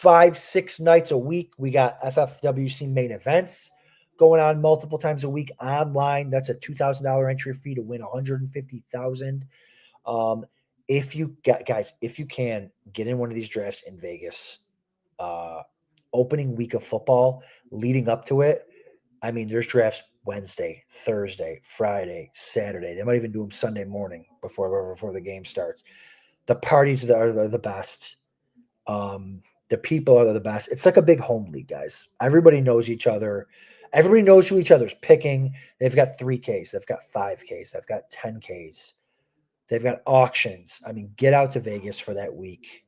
5-6 nights a week. We got FFWC main events going on multiple times a week online. That's a $2,000 entry fee to win $150,000. If you can get in one of these drafts in Vegas, opening week of football leading up to it. I mean, there's drafts Wednesday, Thursday, Friday, Saturday. They might even do them Sunday morning before the game starts. The parties are the best. The people are the best. It's like a big home league, guys. Everybody knows each other. Everybody knows who each other's picking. They've got 3Ks. They've got 5Ks. They've got 10Ks. They've got auctions. I mean, get out to Vegas for that week.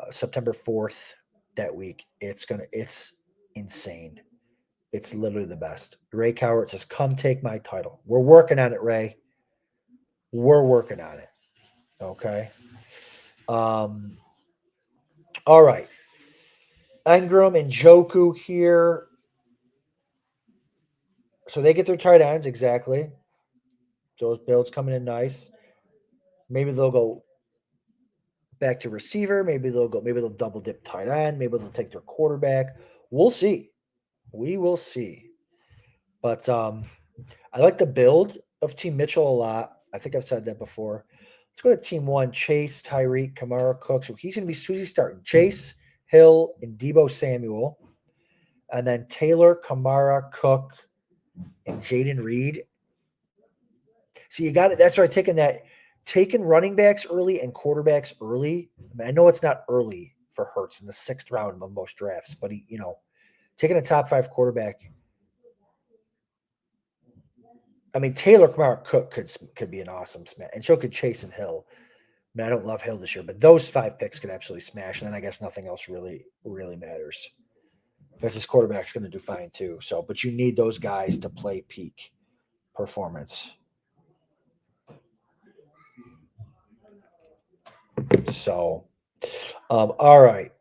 September 4th, that week. It's insane. It's literally the best. Ray Cowart says, come take my title. We're working on it, Ray. We're working on it. Okay. All right. Ingram and Njoku here. So they get their tight ends, exactly. Those builds coming in nice. Maybe they'll go back to receiver. Maybe they'll double dip tight end. Maybe they'll take their quarterback. We'll see. We will see. But I like the build of Team Mitchell a lot. I think I've said that before. Let's go to Team 1. Chase, Tyreek, Kamara, Cook. So he's going to be starting. Chase, Hill, and Deebo Samuel. And then Taylor, Kamara, Cook, and Jaden Reed. So you got it. That's right. Taking that taking running backs early and quarterbacks early. I mean, I know it's not early for Hurts in the 6th round of most drafts, but he, taking a top 5 quarterback. I mean, Taylor Kamara Cook could be an awesome smash, and so could Chase and Hill. I mean, I don't love Hill this year, but those 5 picks could absolutely smash. And then I guess nothing else really matters because this quarterback's going to do fine too. So, but you need those guys to play peak performance. So, all right.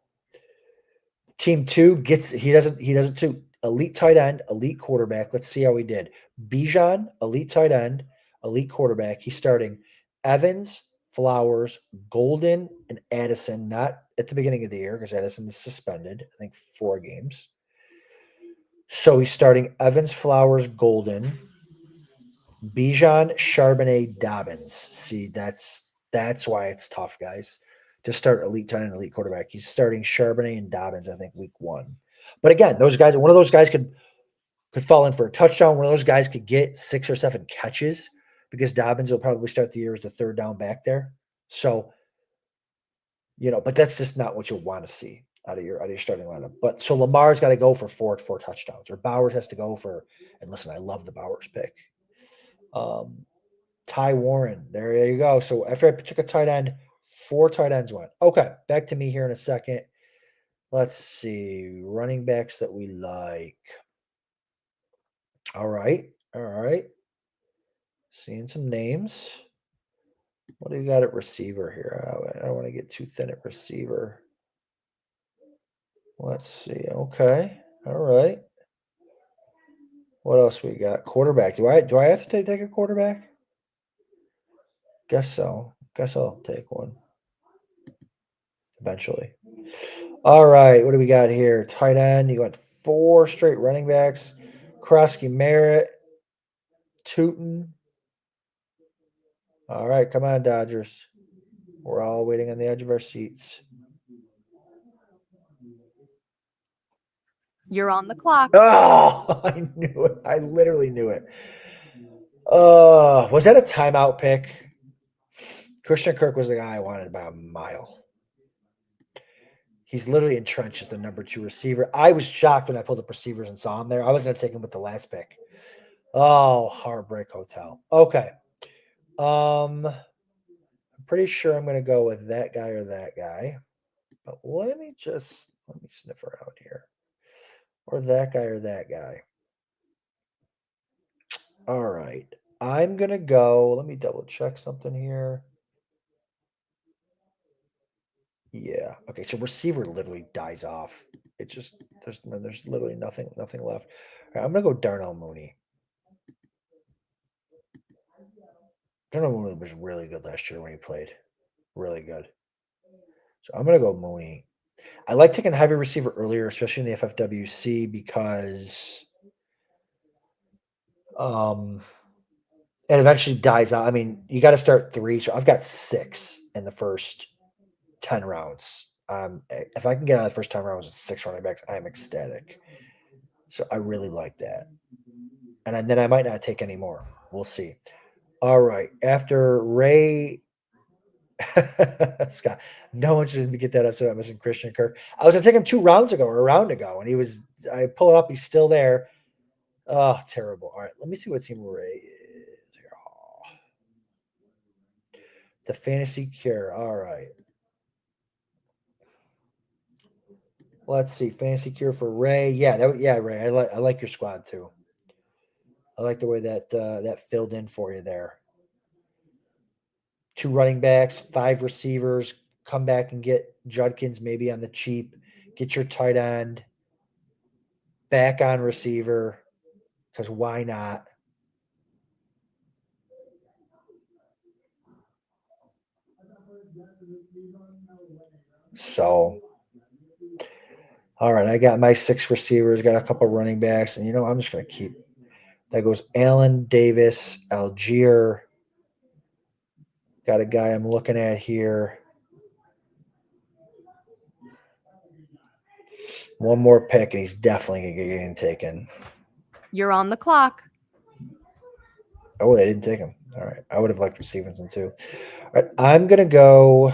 Team 2 he does it too. Elite tight end, elite quarterback. Let's see how he did. Bijan, elite tight end, elite quarterback. He's starting Evans, Flowers, Golden, and Addison. Not at the beginning of the year because Addison is suspended. I think 4 games. So he's starting Evans, Flowers, Golden, Bijan, Charbonnet, Dobbins. See, that's why it's tough, guys, to start elite tight end, elite quarterback. He's starting Charbonnet and Dobbins, I think, week 1. But again, those guys, one of those guys could fall in for a touchdown. One of those guys could get 6 or 7 catches because Dobbins will probably start the year as the 3rd down back there. So, but that's just not what you want to see out of your starting lineup. But so Lamar's got to go for 4 touchdowns, or Bowers has to go for. And listen, I love the Bowers pick. Ty Warren, there you go. So after I took a tight end, 4 tight ends went. Okay, back to me here in a second. Let's see running backs that we like. All right. Seeing some names. What do you got at receiver here? I don't want to get too thin at receiver. Let's see. Okay. All right. What else we got? Quarterback. Do I have to take a quarterback? Guess so. Guess I'll take one eventually. All right. What do we got here? Tight end. You got 4 straight running backs. Krosky Merritt. Tootin. All right. Come on, Dodgers. We're all waiting on the edge of our seats. You're on the clock. Oh, I knew it. I literally knew it. Was that a timeout pick? Christian Kirk was the guy I wanted by a mile. He's literally entrenched as the number 2 receiver. I was shocked when I pulled up receivers and saw him there. I was going to take him with the last pick. Oh, heartbreak hotel. Okay. I'm pretty sure I'm going to go with that guy or that guy. But let me sniff around here. Or that guy or that guy. All right. I'm going to go. Let me double check something here. Yeah. Okay. So receiver literally dies off. It's just there's literally nothing left. All right, I'm gonna go Darnell Mooney. Darnell Mooney was really good last year when he played. Really good. So I'm gonna go Mooney. I like taking heavy receiver earlier, especially in the FFWC, because it eventually dies out. I mean, you got to start 3. So I've got 6 in the first 10 rounds. If I can get out of the first 10 rounds with 6 running backs, I am ecstatic. So I really like that. And then I might not take any more. We'll see. All right. After Ray Scott, no one should get that upset. I'm missing Christian Kirk. I was going to take him 2 rounds ago or a round ago, and I pull it up. He's still there. Oh, terrible. All right. Let me see what team Ray is here. Oh. The Fantasy Cure. All right. Let's see. Fantasy Cure for Ray. Yeah, Ray. I like your squad too. I like the way that filled in for you there. 2 running backs, 5 receivers. Come back and get Judkins maybe on the cheap. Get your tight end back on receiver, because why not? So, all right, I got my 6 receivers, got a couple running backs, and I'm just going to keep. That goes Allen, Davis, Algier. Got a guy I'm looking at here. One more pick, and he's definitely going to get taken. You're on the clock. Oh, they didn't take him. All right. I would have liked Stevenson too. All right. I'm going to go.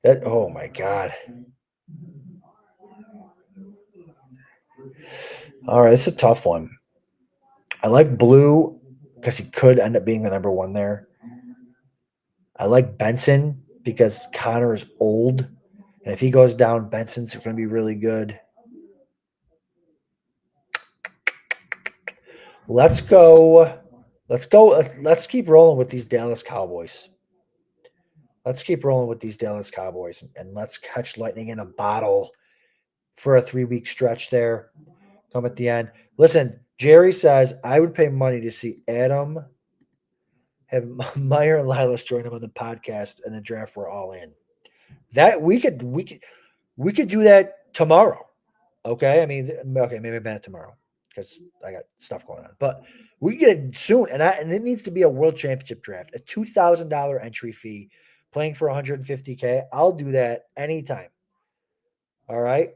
Oh my God. All right. It's a tough one. I like Blue because he could end up being the number one there. I like Benson because Connor is old. And if he goes down, Benson's going to be really good. Let's go. Let's keep rolling with these Dallas Cowboys. Let's keep rolling with these Dallas Cowboys and let's catch lightning in a bottle for a 3-week stretch there. Come at the end. Listen, Jerry says I would pay money to see Adam have Meyer and Lilas join him on the podcast and the draft. We're all in. That we could do that tomorrow. Okay. I mean, okay, maybe not tomorrow because I got stuff going on. But we get it soon. And it needs to be a world championship draft. A $2,000 entry fee, playing for $150K. I'll do that anytime. All right.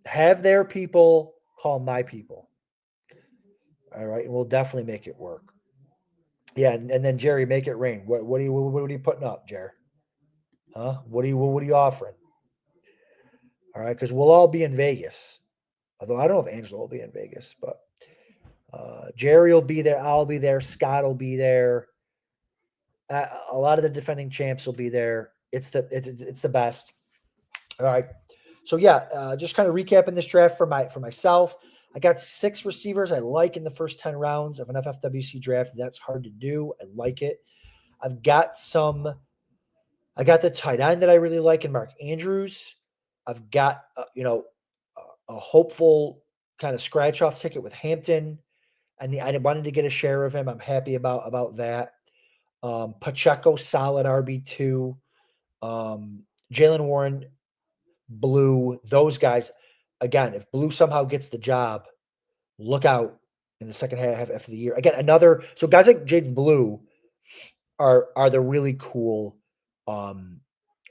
Have their people call my people. All right. And we'll definitely make it work. Yeah, and then Jerry, make it rain. What are you putting up, Jerry? Huh? What are you offering? All right, because we'll all be in Vegas. Although I don't know if Angela will be in Vegas, but Jerry will be there. I'll be there. Scott will be there. A lot of the defending champs will be there. It's the best. All right. So yeah, just kind of recapping this draft for myself. I got 6 receivers I like in the first 10 rounds of an FFWC draft. That's hard to do. I like it. I got the tight end that I really like in Mark Andrews. I've got a hopeful kind of scratch off ticket with Hampton, and I wanted to get a share of him. I'm happy about that. Pacheco, solid RB2. Jalen Warren, Blue, those guys. Again, if Blue somehow gets the job, look out in the second half of the year. Again, so guys like Jaden Blue are the really cool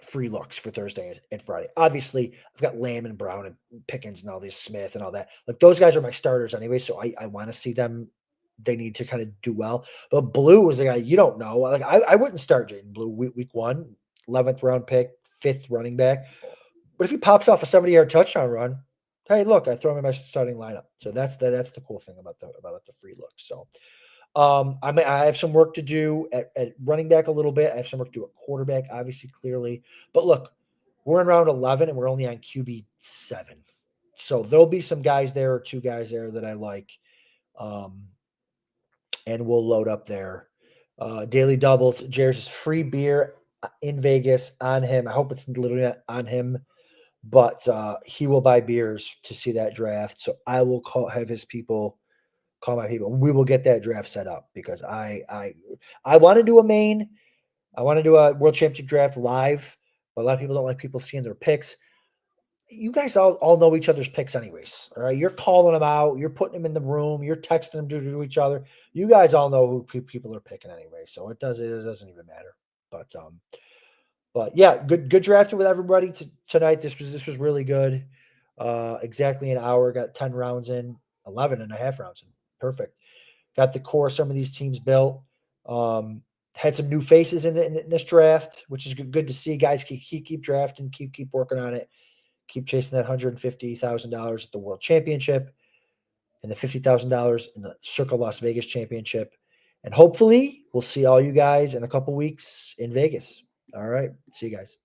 free looks for Thursday and Friday. Obviously, I've got Lamb and Brown and Pickens and all these Smith and all that. Like those guys are my starters anyway, so I want to see them. They need to kind of do well. But Blue is a guy you don't know. Like I wouldn't start Jaden Blue week 1, 11th round pick, 5th running back. But if he pops off a 70-yard touchdown run, hey, look, I throw him in my starting lineup. So that's the cool thing about the free look. So I have some work to do at running back a little bit. I have some work to do at quarterback, obviously, clearly. But look, we're in round 11 and we're only on QB 7. So there'll be some guys there or 2 guys there that I like. And we'll load up there. Daily double. Jared's free beer in Vegas on him. I hope it's literally not on him, but he will buy beers to see that draft. So I will have his people call my people. We will get that draft set up because I want to do a main. I want to do a world championship draft live, but a lot of people don't like people seeing their picks. You guys all know each other's picks anyways. All right. You're calling them out. You're putting them in the room. You're texting them to each other. You guys all know who people are picking anyway. So it doesn't even matter. But yeah, good drafting with everybody tonight. This was really good. Exactly an hour. Got 10 rounds in, 11 and a half rounds in. Perfect. Got the core some of these teams built. Had some new faces in this draft, which is good to see. Guys, keep drafting, keep working on it. Keep chasing that $150,000 at the World Championship and the $50,000 in the Circa Las Vegas Championship. And hopefully we'll see all you guys in a couple weeks in Vegas. All right. See you guys.